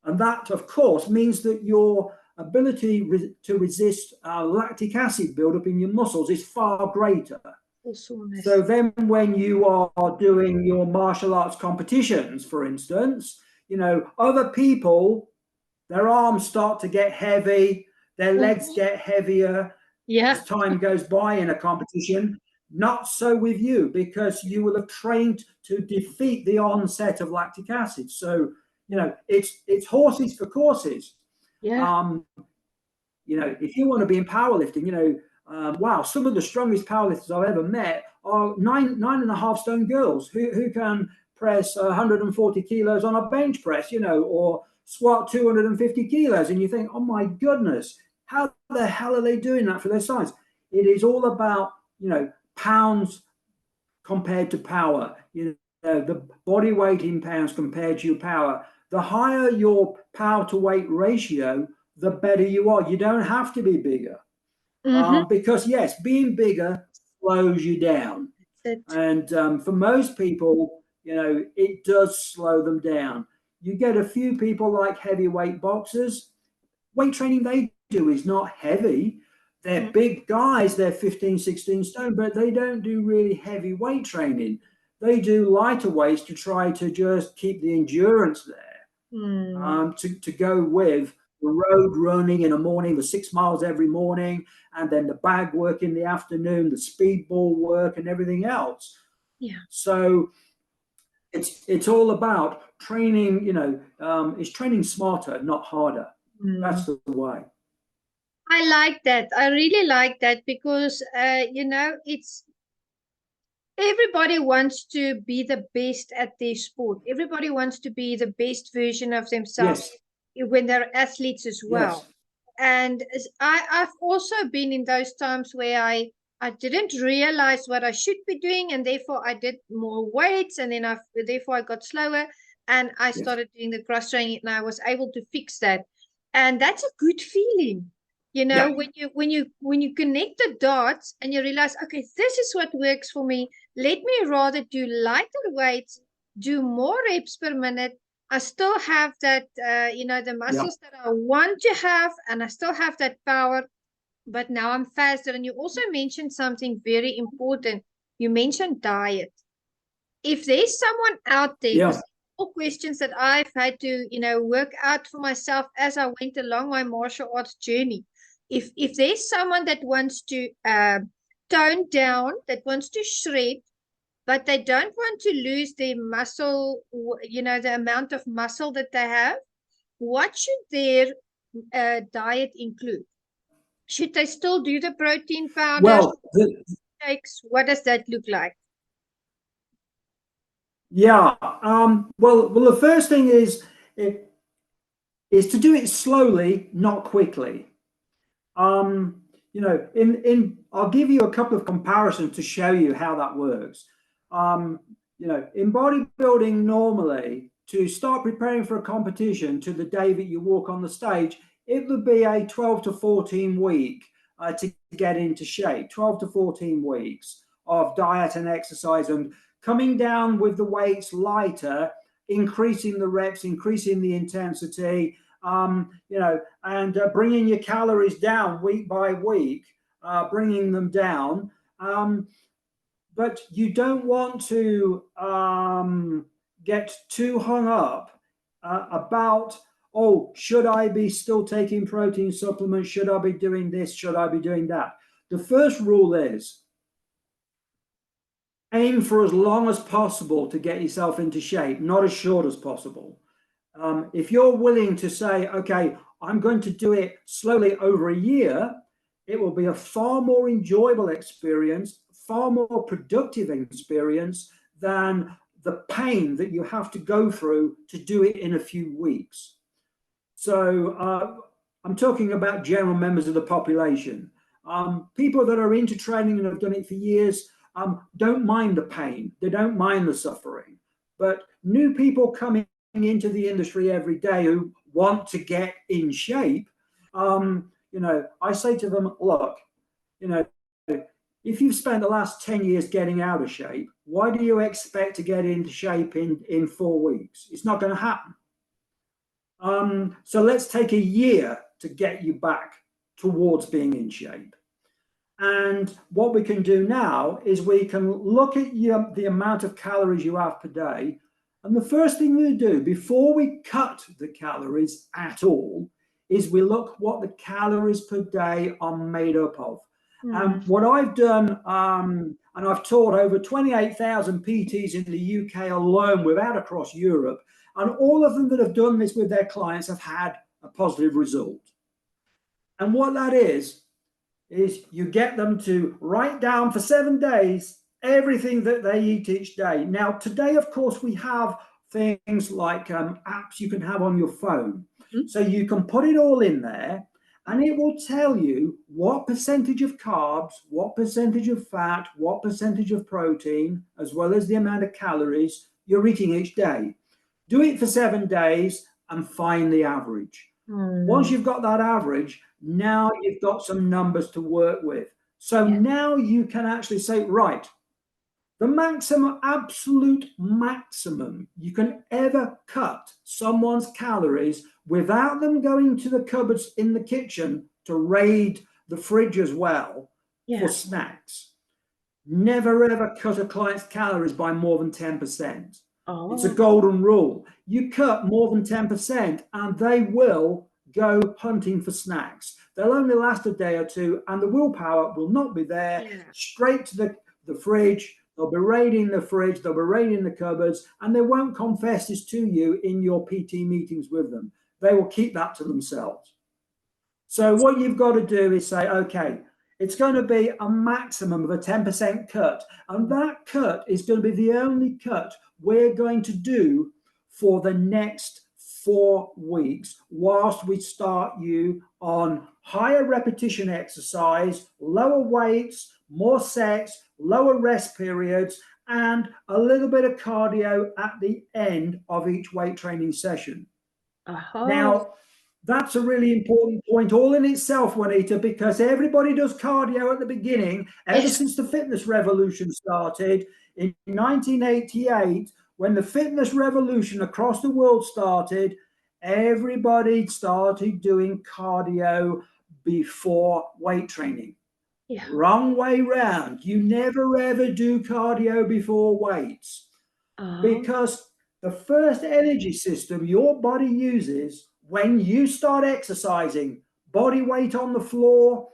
And that, of course, means that your ability to resist lactic acid buildup in your muscles is far greater. So then when you are doing your martial arts competitions, for instance, you know, other people, their arms start to get heavy, their legs get heavier as time goes by in a competition. Not so with you, because you will have trained to defeat the onset of lactic acid. So, you know, it's horses for courses. You know, if you want to be in powerlifting, you know, wow, some of the strongest powerlifters I've ever met are 9.5 stone girls who can press 140 kilos on a bench press, you know, or squat 250 kilos. And you think, oh my goodness, how the hell are they doing that for their size? It is all about, you know, pounds compared to power, you know, the body weight in pounds compared to your power. The higher your power to weight ratio, the better you are. You don't have to be bigger, because yes, being bigger slows you down. And for most people, you know, it does slow them down. You get a few people like heavyweight boxers, weight training they do is not heavy. They're big guys, they're 15, 16 stone, but they don't do really heavy weight training. They do lighter weights to try to just keep the endurance there, to go with the road running in the morning, the 6 miles every morning, and then the bag work in the afternoon, the speedball work and everything else. So it's all about training, you know, it's training smarter, not harder. That's the way. I like that. I really like that because, you know, it's everybody wants to be the best at their sport. Everybody wants to be the best version of themselves when they're athletes as well. And I've also been in those times where I didn't realize what I should be doing, and therefore I did more weights, and then therefore I got slower, and I started doing the cross training, and I was able to fix that. And that's a good feeling. You know, when you connect the dots and you realize, okay, this is what works for me. Let me rather do lighter weights, do more reps per minute. I still have that, you know, the muscles that I want to have, and I still have that power, but now I'm faster. And you also mentioned something very important. You mentioned diet. If there's someone out there, all questions that I've had to, you know, work out for myself as I went along my martial arts journey. If there's someone that wants to tone down, that wants to shred, but they don't want to lose their muscle, you know, the amount of muscle that they have, what should their diet include? Should they still do the protein powders, shakes? What does that look like? Well, the first thing is to do it slowly, not quickly. You know, I'll give you a couple of comparisons to show you how that works. You know, in bodybuilding, normally to start preparing for a competition to the day that you walk on the stage, it would be a 12 to 14 week to get into shape, 12 to 14 weeks of diet and exercise, and coming down with the weights lighter, increasing the reps, increasing the intensity, you know, and bringing your calories down week by week, bringing them down. But you don't want to get too hung up about, oh, should I be still taking protein supplements? Should I be doing this? Should I be doing that? The first rule is aim for as long as possible to get yourself into shape, not as short as possible. If you're willing to say, okay, I'm going to do it slowly over a year, it will be a far more enjoyable experience, far more productive experience than the pain that you have to go through to do it in a few weeks. So I'm talking about general members of the population. People that are into training and have done it for years don't mind the pain. They don't mind the suffering. But new people coming into the industry every day who want to get in shape, you know, I say to them, look, you know, if you've spent the last 10 years getting out of shape, why do you expect to get into shape in 4 weeks? It's not going to happen. So let's take a year to get you back towards being in shape. And what we can do now is we can look at the amount of calories you have per day. And the first thing we do before we cut the calories at all is we look what the calories per day are made up of. What I've done, and I've taught over 28,000 PTs in the UK alone without across Europe, and all of them that have done this with their clients have had a positive result. And what that is you get them to write down for 7 days everything that they eat each day. Now, today, of course, we have things like apps you can have on your phone. So you can put it all in there, and it will tell you what percentage of carbs, what percentage of fat, what percentage of protein, as well as the amount of calories you're eating each day. Do it for 7 days and find the average. Once you've got that average, now you've got some numbers to work with. So now you can actually say, right, the maximum, absolute maximum you can ever cut someone's calories without them going to the cupboards in the kitchen to raid the fridge as well for snacks. Never ever cut a client's calories by more than 10%. It's a golden rule. You cut more than 10% and they will go hunting for snacks. They'll only last a day or two and the willpower will not be there. Straight to the fridge. They'll be raiding the fridge, they'll be raiding the cupboards, and they won't confess this to you in your PT meetings with them. They will keep that to themselves. So what you've got to do is say, okay, it's going to be a maximum of a 10% cut. And that cut is going to be the only cut we're going to do for the next 4 weeks whilst we start you on higher repetition exercise, lower weights, more sets, lower rest periods, and a little bit of cardio at the end of each weight training session. Now, that's a really important point all in itself, Juanita, because everybody does cardio at the beginning. Ever since the fitness revolution started in 1988, when the fitness revolution across the world started, everybody started doing cardio before weight training. Wrong way round. You never ever do cardio before weights, because the first energy system your body uses when you start exercising, body weight on the floor,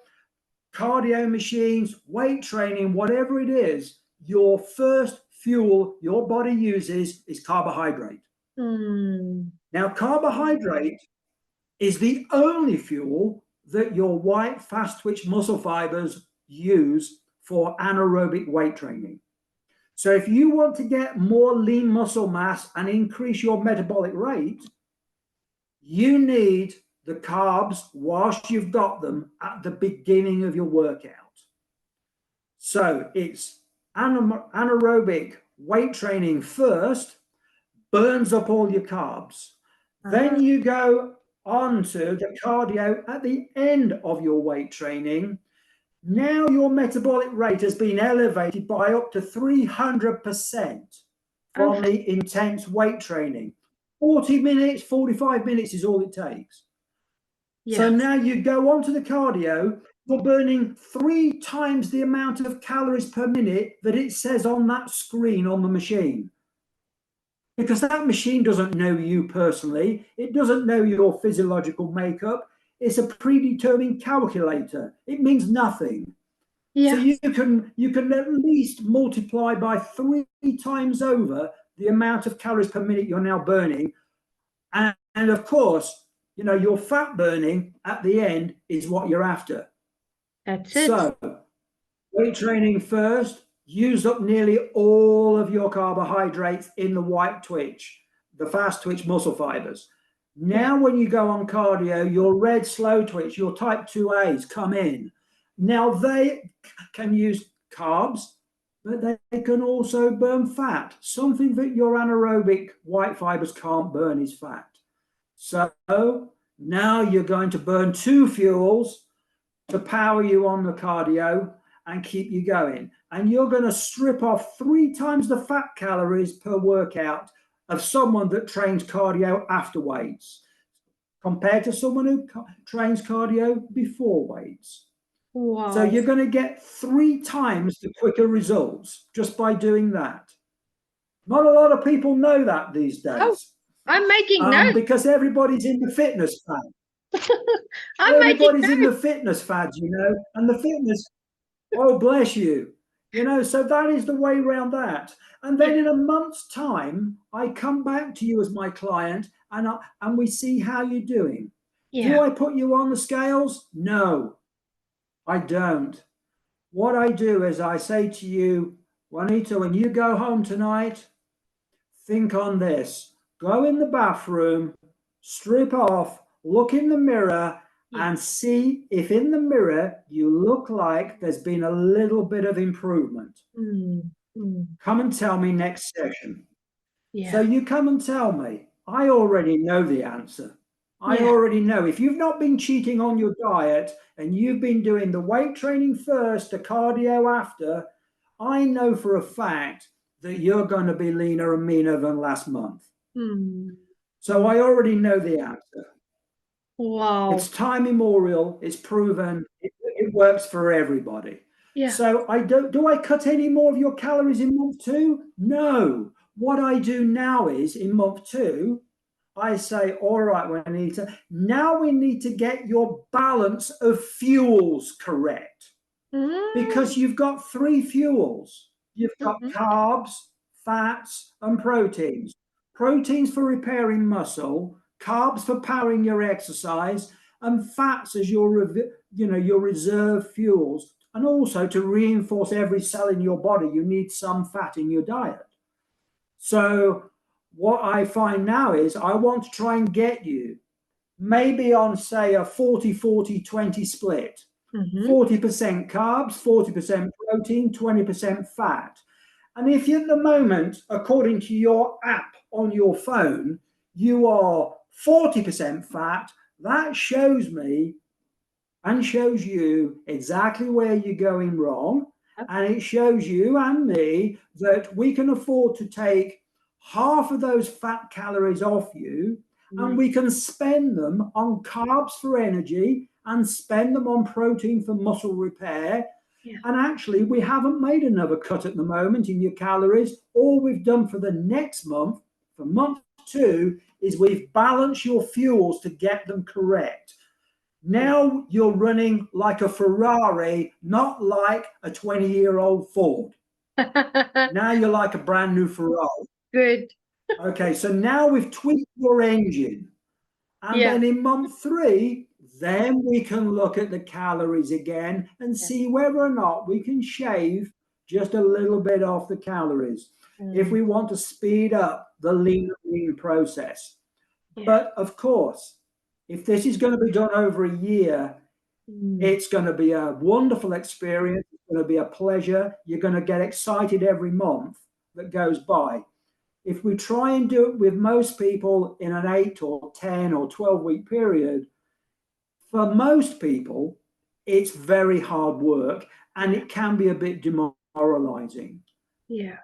cardio machines, weight training, whatever it is, your first fuel your body uses is carbohydrate. Now, carbohydrate is the only fuel that your white fast twitch muscle fibers use for anaerobic weight training. So if you want to get more lean muscle mass and increase your metabolic rate, you need the carbs whilst you've got them at the beginning of your workout. So it's anaerobic weight training first, burns up all your carbs. Then you go onto the cardio at the end of your weight training. Now your metabolic rate has been elevated by up to 300% from the intense weight training. 40 minutes, 45 minutes is all it takes. So now you go on to the cardio, you're burning 3 times the amount of calories per minute that it says on that screen on the machine. Because that machine doesn't know you personally. It doesn't know your physiological makeup. It's a predetermined calculator. It means nothing. So you can at least multiply by 3 times over the amount of calories per minute you're now burning. And of course, you know, your fat burning at the end is what you're after. That's it. So weight training first, used up nearly all of your carbohydrates in the white twitch, the fast twitch muscle fibers. Now, when you go on cardio, your red slow twitch, your type 2As come in. Now, they can use carbs, but they can also burn fat. Something that your anaerobic white fibers can't burn is fat. So now you're going to burn two fuels to power you on the cardio and keep you going. And you're going to strip off 3 times the fat calories per workout of someone that trains cardio after weights compared to someone who trains cardio before weights. Wow. So you're going to get 3 times the quicker results just by doing that. Not a lot of people know that these days. Oh, I'm making notes. Because everybody's in the fitness fad. Everybody's in the fitness fad, and the fitness, oh, bless you. So that is the way around that. And then in a month's time, I come back to you as my client and we see how you're doing. Do I put you on the scales? No, I don't. What I do is I say to you, Juanita, when you go home tonight, think on this. Go in the bathroom, strip off, look in the mirror, and see if in the mirror you look like there's been a little bit of improvement. Come and tell me next session. So you come and tell me. I already know the answer. I already know. If you've not been cheating on your diet and you've been doing the weight training first, the cardio after, I know for a fact that you're going to be leaner and meaner than last month. So I already know the answer. Wow. It's time immemorial. It's proven. It works for everybody. So do I cut any more of your calories in month 2? No. What I do now is in month 2, I say, all right, Juanita, now we need to get your balance of fuels correct. Because you've got 3 fuels. You've got carbs, fats, and proteins. Proteins for repairing muscle, carbs for powering your exercise, and fats as your reserve fuels. And also to reinforce every cell in your body, you need some fat in your diet. So what I find now is I want to try and get you maybe on, say, a 40-40-20 split. 40% carbs, 40% protein, 20% fat. And if at the moment, according to your app on your phone, you are 40% fat, that shows me and shows you exactly where you're going wrong. And it shows you and me that we can afford to take half of those fat calories off you, and we can spend them on carbs for energy and spend them on protein for muscle repair. And actually, we haven't made another cut at the moment in your calories. All we've done for the next month, for month 2, is we've balanced your fuels to get them correct. Now you're running like a Ferrari, not like a 20-year-old Ford. Now you're like a brand new Ferrari. Good. Okay, so now we've tweaked your engine. And then in month 3, then we can look at the calories again and see whether or not we can shave just a little bit off the calories if we want to speed up the lean process. But of course, if this is going to be done over a year, it's going to be a wonderful experience. It's going to be a pleasure. You're going to get excited every month that goes by. If we try and do it with most people in an 8 or 10 or 12-week period, for most people, it's very hard work and it can be a bit demoralizing.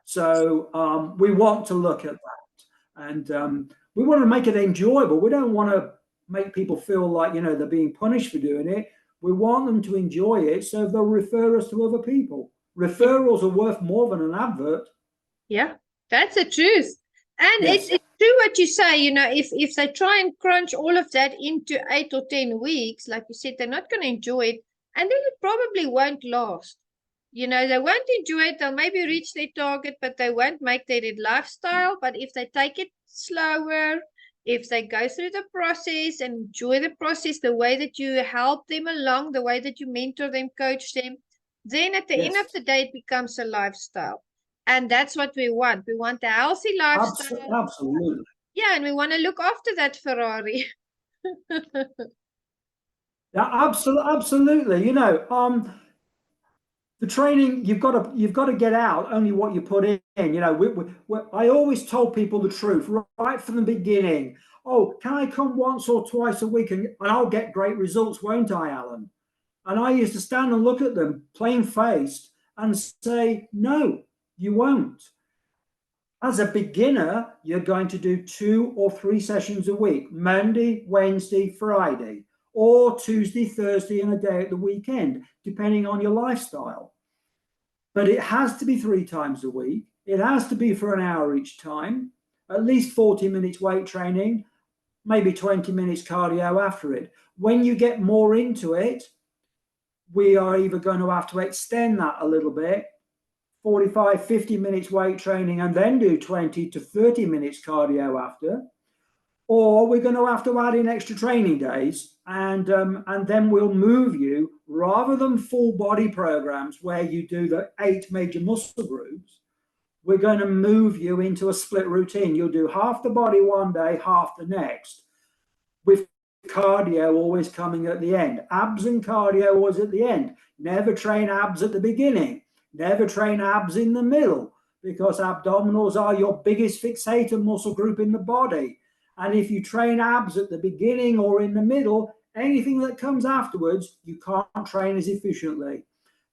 So we want to look at that, and we want to make it enjoyable. We don't want to make people feel like, they're being punished for doing it. We want them to enjoy it so they'll refer us to other people. Referrals are worth more than an advert. Yeah, that's the truth. And it's true what you say, if they try and crunch all of that into 8 or 10 weeks, like you said, they're not going to enjoy it. And then it probably won't last. They won't enjoy it. They'll maybe reach their target, but they won't make that a lifestyle. But if they take it slower, if they go through the process and enjoy the process, the way that you help them along, the way that you mentor them, coach them, Then at the end of Yes. the day, it becomes a lifestyle. And that's what we want. We want a healthy lifestyle. Absolutely. Yeah, and we want to look after that Ferrari. Yeah, absolutely. You know, the training you've got to get out only what you put in. You know, I always told people the truth right from the beginning. Oh, can I come once or twice a week and I'll get great results, won't I, Alan? And I used to stand and look at them plain faced and say, no, you won't. As a beginner, you're going to do 2 or 3 sessions a week, Monday, Wednesday, Friday, or Tuesday, Thursday, and a day at the weekend, depending on your lifestyle. But it has to be 3 times a week. It has to be for an hour each time, at least 40 minutes weight training, maybe 20 minutes cardio after it. When you get more into it, we are either going to have to extend that a little bit, 45, 50 minutes weight training, and then do 20 to 30 minutes cardio after, or we're going to have to add in extra training days, and then we'll move you, rather than full body programs where you do the 8 major muscle groups, we're going to move you into a split routine. You'll do half the body one day, half the next, with cardio always coming at the end. Abs and cardio always at the end. Never train abs at the beginning. Never train abs in the middle, because abdominals are your biggest fixator muscle group in the body. And if you train abs at the beginning or in the middle, anything that comes afterwards, you can't train as efficiently.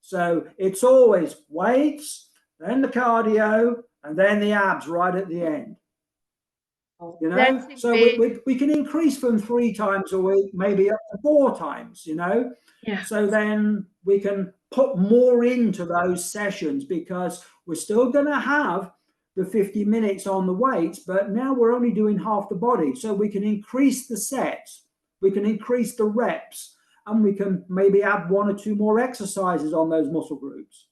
So it's always weights, then the cardio, and then the abs right at the end. You know, so we can increase from 3 times a week, maybe up to 4 times, you know. Yeah. So then we can put more into those sessions, because we're still going to have the 50 minutes on the weights, but now we're only doing half the body. So we can increase the sets, we can increase the reps, and we can maybe add 1 or 2 more exercises on those muscle groups.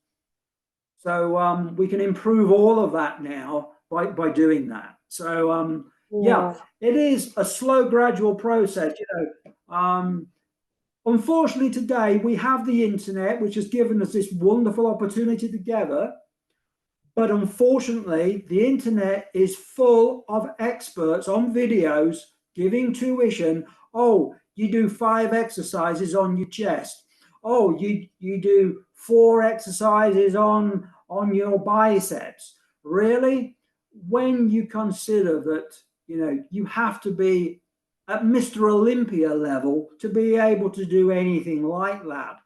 So we can improve all of that now by doing that. So yeah, it is a slow, gradual process. You know, unfortunately, today we have the internet, which has given us this wonderful opportunity together. But unfortunately, the internet is full of experts on videos giving tuition. Oh, you do 5 exercises on your chest. Oh, you do 4 exercises on your biceps. Really? When you consider that, you know, you have to be at Mr. Olympia level to be able to do anything like that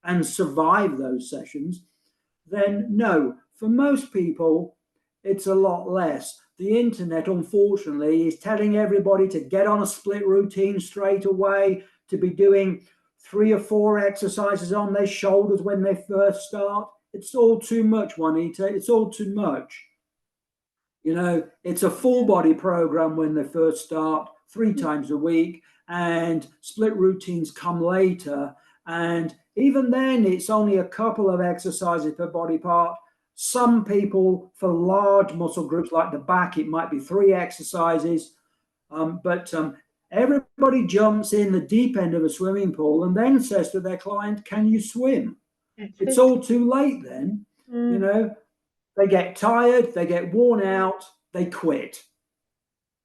and survive those sessions, then no, for most people, it's a lot less. The internet, unfortunately, is telling everybody to get on a split routine straight away, to be doing 3 or 4 exercises on their shoulders when they first start. It's all too much, Juanita. It's all too much. You know, it's a full body program when they first start, 3 times a week, and split routines come later. And even then, it's only a couple of exercises per body part. Some people, for large muscle groups like the back, it might be 3 exercises. But everybody jumps in the deep end of a swimming pool and then says to their client, can you swim? It's all too late then. You know, they get tired, they get worn out, they quit.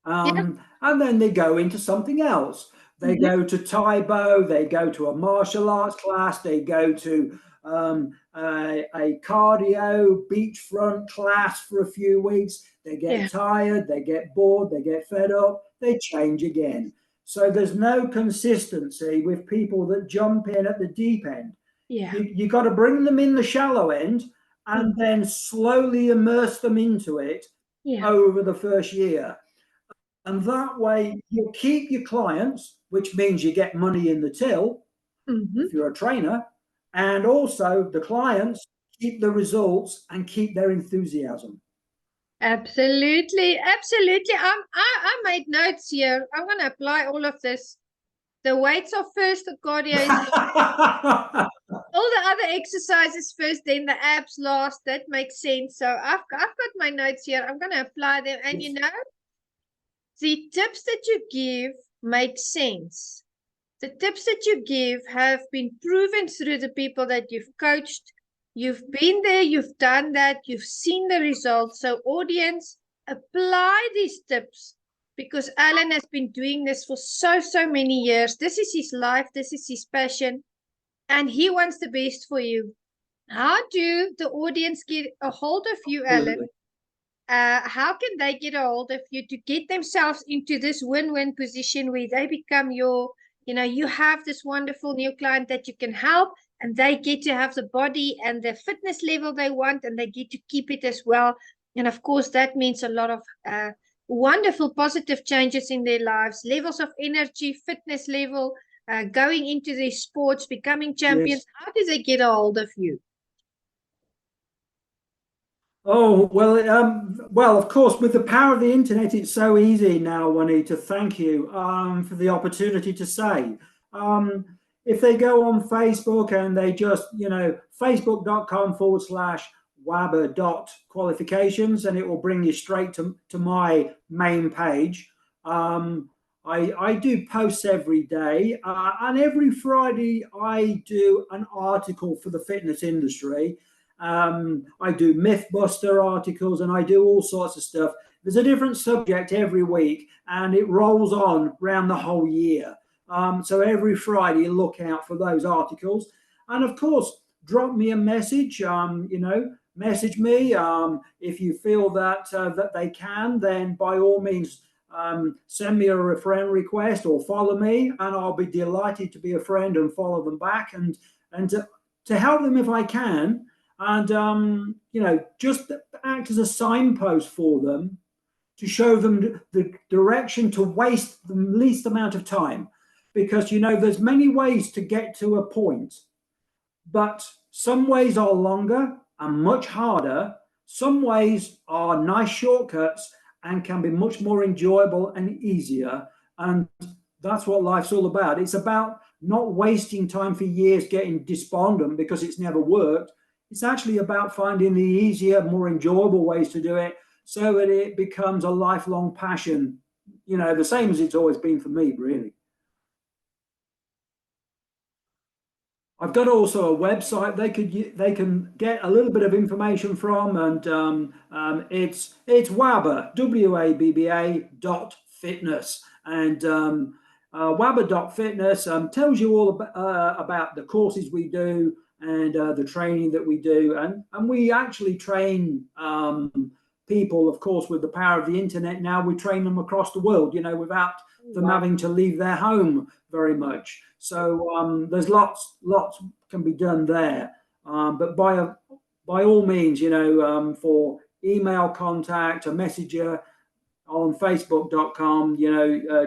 And then they go into something else. They go to Taibo, they go to a martial arts class, they go to a cardio beachfront class for a few weeks. They get tired, they get bored, they get fed up, they change again. So there's no consistency with people that jump in at the deep end. You got to bring them in the shallow end and then slowly immerse them into it over the first year. And that way you'll keep your clients, which means you get money in the till if you're a trainer, and also the clients keep the results and keep their enthusiasm. Absolutely. I made notes here. I'm going to apply all of this. The weights are first, the cardio is last. All the other exercises first, then the abs last. That makes sense. So I've got my notes here. I'm going to apply them. And you know, the tips that you give make sense. The tips that you give have been proven through the people that you've coached. You've been there, you've done that, you've seen the results. So audience, apply these tips because Alan has been doing this for so many years. This is his life, this is his passion, and he wants the best for you. How do the audience get a hold of you, Alan? Absolutely. How can they get a hold of you to get themselves into this win-win position where they become your, you have this wonderful new client that you can help, and they get to have the body and the fitness level they want, and they get to keep it as well. And of course, that means a lot of wonderful positive changes in their lives, levels of energy, fitness level, going into their sports, becoming champions. Yes. How do they get a hold of you? Oh, well, of course, with the power of the internet, it's so easy now, Juanita. Thank you for the opportunity to say. Um, if they go on Facebook and they just, facebook.com/WABBA.qualifications, and it will bring you straight to my main page. I do posts every day, and every Friday I do an article for the fitness industry. I do Mythbuster articles and I do all sorts of stuff. There's a different subject every week and it rolls on around the whole year. So every Friday, look out for those articles. And of course, drop me a message, message me. If you feel that they can, then by all means, send me a friend request or follow me, and I'll be delighted to be a friend and follow them back and to help them if I can. And just act as a signpost for them to show them the direction to waste the least amount of time, because there's many ways to get to a point, but some ways are longer and much harder. Some ways are nice shortcuts and can be much more enjoyable and easier. And that's what life's all about. It's about not wasting time for years getting despondent because it's never worked. It's actually about finding the easier, more enjoyable ways to do it so that it becomes a lifelong passion, the same as it's always been for me, really. I've got also a website they can get a little bit of information from, and it's WABBA, WABBA.fitness, and WABBA.fitness tells you all about the courses we do and the training that we do, and we actually train people, of course, with the power of the internet. Now we train them across the world, without them having to leave their home very much. So there's lots can be done there. But by all means, for email contact, a messenger on facebook.com,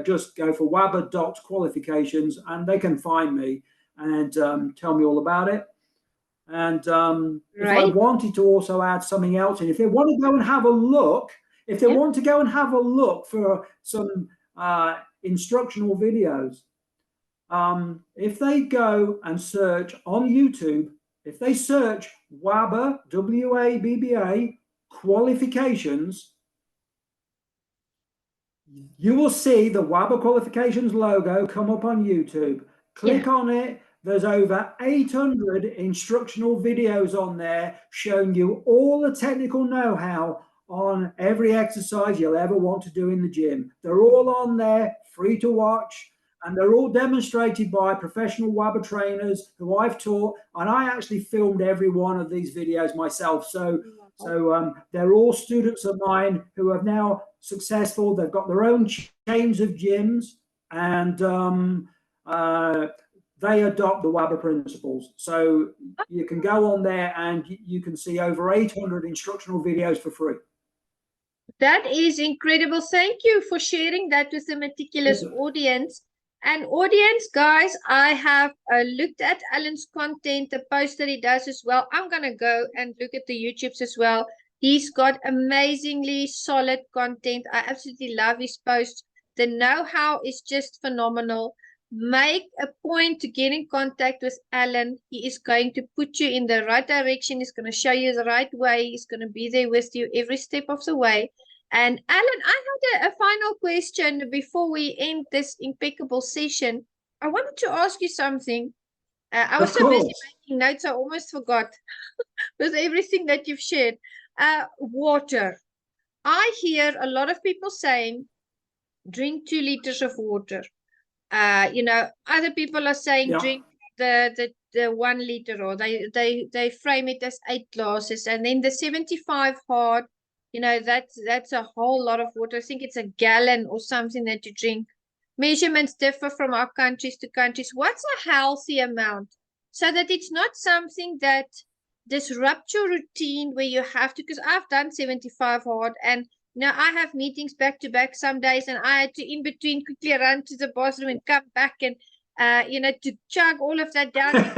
just go for WABBA.qualifications and they can find me and tell me all about it. And if I wanted to also add something else in, if they want to go and have a look, for some instructional videos, if they go and search on YouTube, if they search WABBA, WABBA qualifications, you will see the WABBA qualifications logo come up on YouTube. Click on it. There's over 800 instructional videos on there showing you all the technical know-how on every exercise you'll ever want to do in the gym. They're all on there, free to watch, and they're all demonstrated by professional WABBA trainers who I've taught, and I actually filmed every one of these videos myself. So they're all students of mine who are now successful. They've got their own chains of gyms, and they adopt the WABBA principles. So you can go on there and you can see over 800 instructional videos for free. That is incredible. Thank you for sharing that with the Meticulous audience. And audience, guys, I have looked at Alan's content, the post that he does as well. I'm going to go and look at the YouTubes as well. He's got amazingly solid content. I absolutely love his posts. The know-how is just phenomenal. Make a point to get in contact with Alan. He is going to put you in the right direction. He's going to show you the right way. He's going to be there with you every step of the way. And Alan, I had a final question before we end this impeccable session. I wanted to ask you something. I was so busy making notes, I almost forgot. with everything that you've shared. Water. I hear a lot of people saying, drink 2 liters of water. Other people are saying Yeah. drink the 1 liter, or they frame it as 8 glasses, and then the 75 hard, that's a whole lot of water. I think it's a gallon or something that you drink. Measurements differ from our countries to countries. What's a healthy amount, so that it's not something that disrupts your routine where you have to, because I've done 75 hard, and now I have meetings back to back some days, and I had to in between quickly run to the bathroom and come back, and to chug all of that down in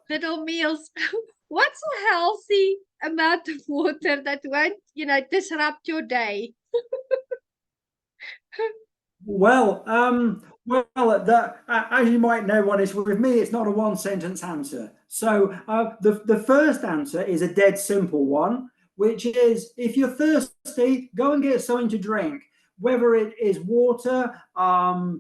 little meals. What's a healthy amount of water that won't, disrupt your day? Well, as you might know, what is with me, it's not a one-sentence answer. So the first answer is a dead simple one, which is, if you're thirsty, go and get something to drink, whether it is water, a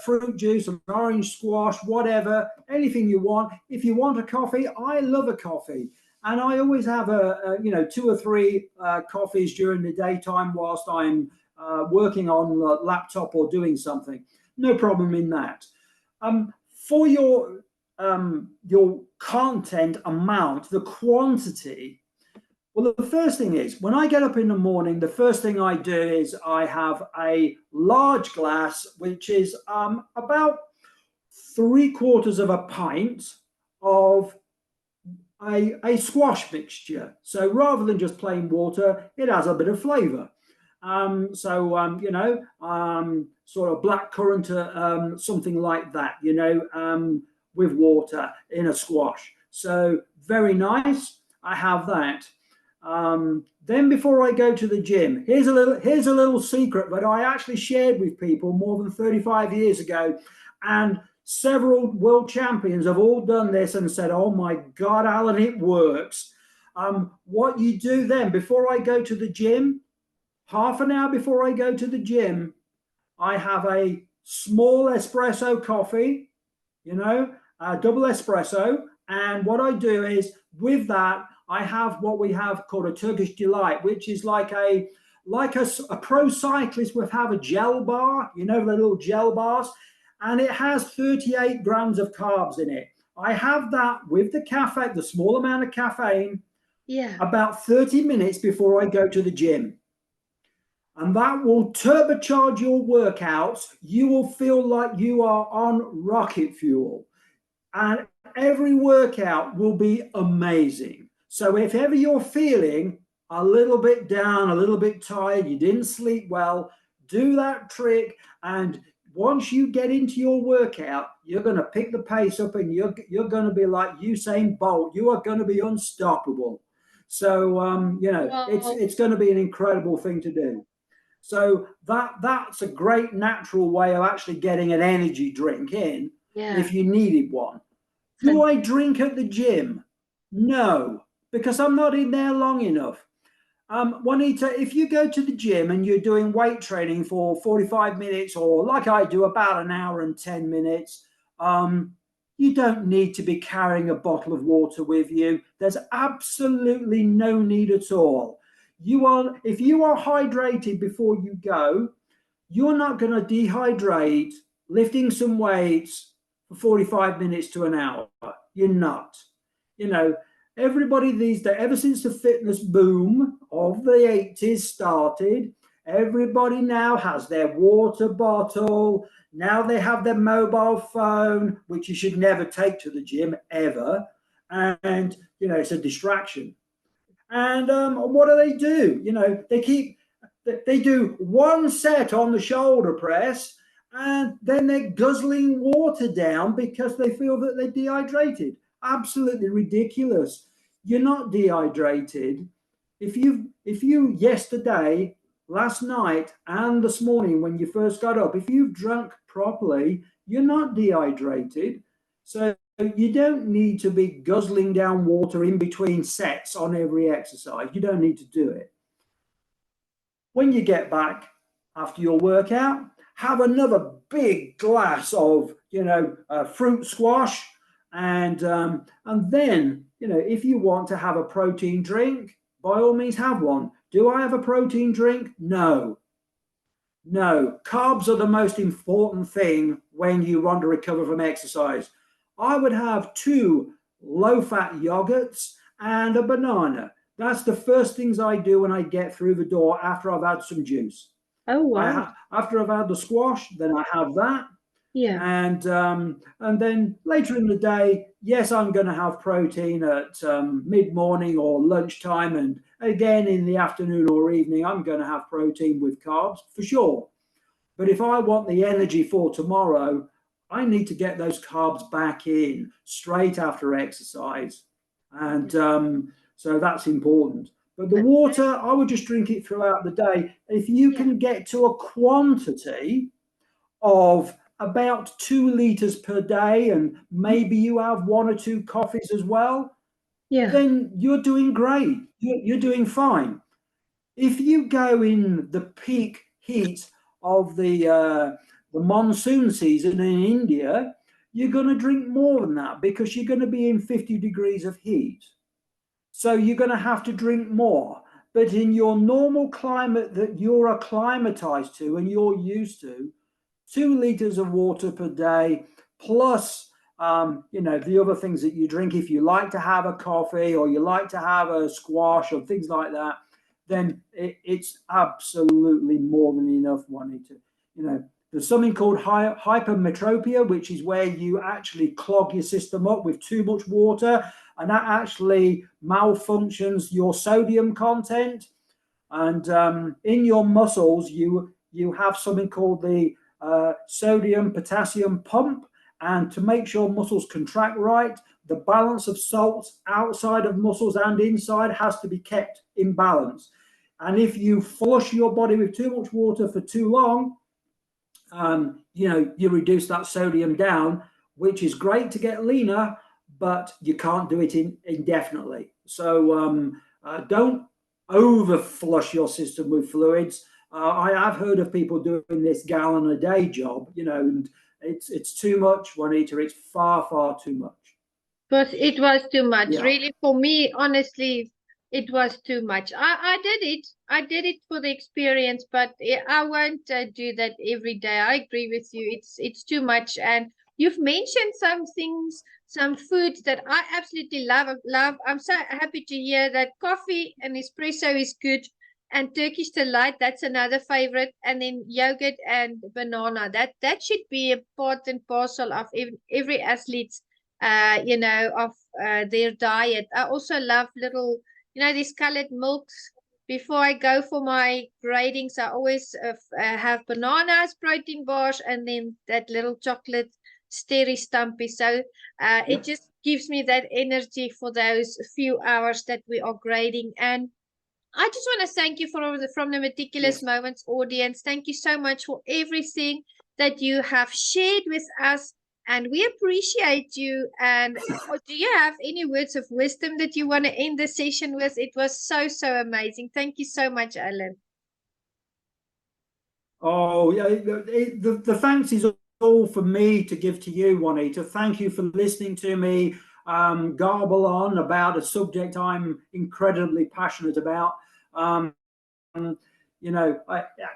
fruit juice, an orange squash, whatever, anything you want. If you want a coffee, I love a coffee. And I always have 2 or 3 coffees during the daytime whilst I'm working on a laptop or doing something. No problem in that. For your content amount, the quantity, well, the first thing is, when I get up in the morning, the first thing I do is I have a large glass, which is about 3/4 of a pint of a squash mixture. So rather than just plain water, it has a bit of flavor. Sort of blackcurrant, something like that, with water in a squash. So very nice. I have that. Then before I go to the gym, here's a little secret that I actually shared with people more than 35 years ago, and several world champions have all done this and said, "Oh my God, Alan, it works." What you do then, before I go to the gym, half an hour before I go to the gym, I have a small espresso coffee, a double espresso. And what I do is, with that, I have what we have called a Turkish delight, which is like a pro cyclist would have a gel bar, the little gel bars, and it has 38 grams of carbs in it. I have that with the caffeine, the small amount of caffeine, about 30 minutes before I go to the gym. And that will turbocharge your workouts. You will feel like you are on rocket fuel. And every workout will be amazing. So if ever you're feeling a little bit down, a little bit tired, you didn't sleep well, do that trick. And once you get into your workout, you're going to pick the pace up, and you're going to be like Usain Bolt. You are going to be unstoppable. So, it's going to be an incredible thing to do. So that's a great natural way of actually getting an energy drink in, if you needed one. Do I drink at the gym? No, because I'm not in there long enough. Juanita, if you go to the gym and you're doing weight training for 45 minutes, or like I do, about an hour and 10 minutes, you don't need to be carrying a bottle of water with you. There's absolutely no need at all. If you are hydrated before you go, you're not going to dehydrate lifting some weights for 45 minutes to an hour. You're not. Everybody these days, ever since the fitness boom of the 80s started, everybody now has their water bottle. Now they have their mobile phone, which you should never take to the gym ever. And, it's a distraction. And what do? They do one set on the shoulder press, and then they're guzzling water down because they feel that they're dehydrated. Absolutely ridiculous. You're not dehydrated. If you yesterday, last night, and this morning when you first got up, if you've drunk properly, you're not dehydrated. So you don't need to be guzzling down water in between sets on every exercise. You don't need to do it. When you get back after your workout, have another big glass of, fruit squash, And then, you know, if you want to have a protein drink, by all means have one. Do I have a protein drink? No. No, carbs are the most important thing when you want to recover from exercise. I would have 2 low-fat yogurts and a banana. That's the first things I do when I get through the door after I've had some juice. Oh, wow. After I've had the squash, then I have that. Yeah. And then later in the day, yes, I'm going to have protein at mid-morning or lunchtime, and again in the afternoon or evening, I'm going to have protein with carbs for sure. But if I want the energy for tomorrow, I need to get those carbs back in straight after exercise, and so that's important. But the water, I would just drink it throughout the day. If you can get to a quantity of about 2 liters per day, and maybe you have 1 or 2 coffees as well, then you're doing great. You're doing fine. If you go in the peak heat of the monsoon season in India, you're going to drink more than that because you're going to be in 50 degrees of heat. So you're going to have to drink more. But in your normal climate that you're acclimatized to and you're used to, 2 liters of water per day, plus, you know, the other things that you drink. If you like to have a coffee or you like to have a squash or things like that, then it's absolutely more than enough, Juanita. You know, there's something called hypermetropia, which is where you actually clog your system up with too much water, and that actually malfunctions your sodium content. And in your muscles, you have something called the sodium potassium pump, and to make sure muscles contract right, the balance of salts outside of muscles and inside has to be kept in balance. And if you flush your body with too much water for too long, you know, you reduce that sodium down, which is great to get leaner, but you can't do it indefinitely. So don't over flush your system with fluids. I have heard of people doing this gallon a day job, you know, and it's too much, Juanita. It's far, far too much. But it was too much. Yeah. Really, for me, honestly, it was too much. I did it. I did it for the experience, but I won't do that every day. I agree with you. It's too much. And you've mentioned some things, some foods that I absolutely love. I'm so happy to hear that coffee and espresso is good. And Turkish delight, that's another favorite. And then yogurt and banana. That should be a part and parcel of every athlete's you know, of their diet. I also love little, you know, these colored milks. Before I go for my gradings, I always have bananas, protein bars, and then that little chocolate steri stumpy. So it just gives me that energy for those few hours that we are grading. And I just want to thank you from the Meticulous Moments audience. Thank you so much for everything that you have shared with us, and we appreciate you. And do you have any words of wisdom that you want to end the session with? It was so amazing. Thank you so much, Alan. Oh, yeah, the thanks is all for me to give to you, Juanita. Thank you for listening to me garble on about a subject I'm incredibly passionate about. You know,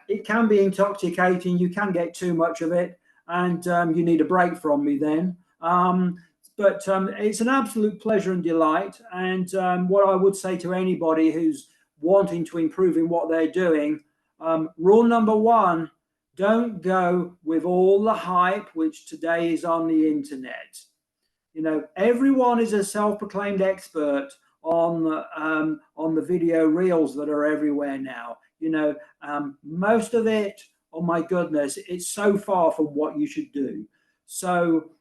it can be intoxicating. You can get too much of it, and you need a break from me then. But it's an absolute pleasure and delight. And what I would say to anybody who's wanting to improve in what they're doing, rule number 1, don't go with all the hype which today is on the internet. You know, everyone is a self-proclaimed expert on the video reels that are everywhere now. You know, most of it, oh my goodness, it's so far from what you should do. So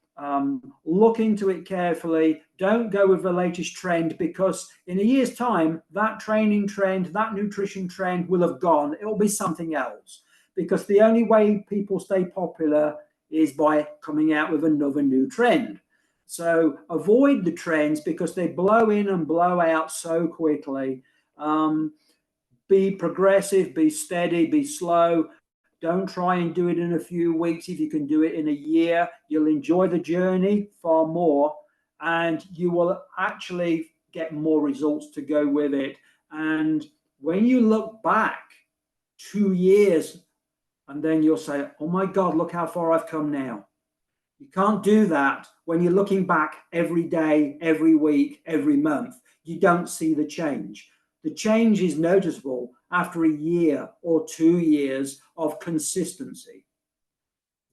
look into it carefully. Don't go with the latest trend, because in a year's time, that training trend, that nutrition trend will have gone. It will be something else, because the only way people stay popular is by coming out with another new trend. So avoid the trends because they blow in and blow out so quickly. Be progressive, be steady, be slow. Don't try and do it in a few weeks. If you can do it in a year, you'll enjoy the journey far more. and you will actually get more results to go with it. And when you look back 2 years, and then you'll say, oh my God, look how far I've come now. You can't do that when you're looking back every day, every week, every month. You don't see the change. The change is noticeable after a year or 2 years of consistency.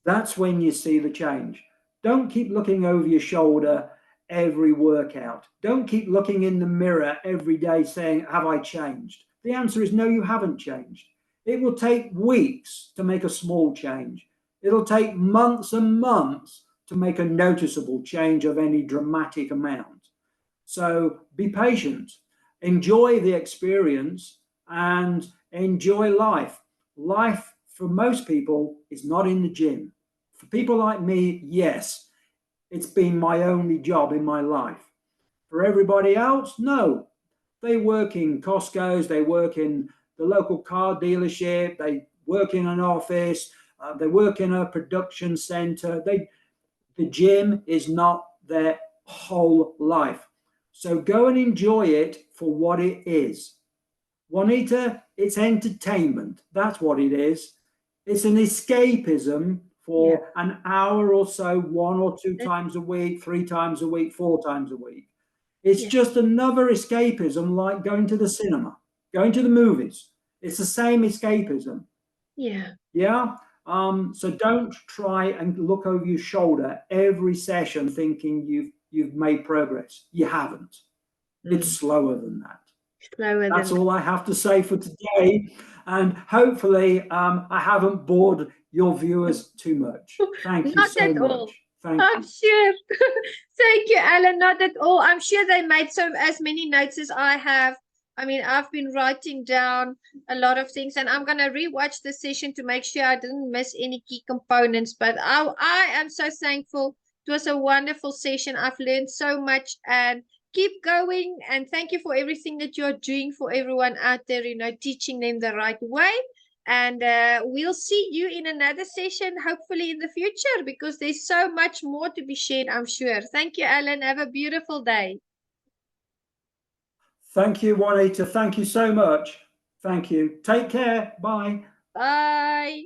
That's when you see the change. Don't keep looking over your shoulder every workout. Don't keep looking in the mirror every day saying, have I changed? The answer is no, you haven't changed. It will take weeks to make a small change. It'll take months and months to make a noticeable change of any dramatic amount. So be patient, enjoy the experience, and enjoy life. Life for most people is not in the gym. For people like me, yes, it's been my only job in my life. For everybody else, no. They work in Costco's, they work in the local car dealership, they work in an office, they work in a production center. The gym is not their whole life. So go and enjoy it for what it is. Juanita, it's entertainment. That's what it is. It's an escapism for an hour or so, 1 or 2 times a week, 3 times a week, 4 times a week. It's just another escapism, like going to the cinema, going to the movies. It's the same escapism. Yeah. Yeah. So don't try and look over your shoulder every session thinking you've made progress. You haven't. It's slower than that. That's all I have to say for today. And hopefully I haven't bored your viewers too much. Thank you so much. Thank you. I'm sure. Thank you, Alan. Not at all. I'm sure they made as many notes as I have. I mean, I've been writing down a lot of things, and I'm going to rewatch the session to make sure I didn't miss any key components. But I am so thankful. It was a wonderful session. I've learned so much, and keep going. And thank you for everything that you're doing for everyone out there, teaching them the right way. And we'll see you in another session, hopefully in the future, because there's so much more to be shared, I'm sure. Thank you, Alan. Have a beautiful day. Thank you, Juanita. Thank you so much. Thank you. Take care. Bye. Bye.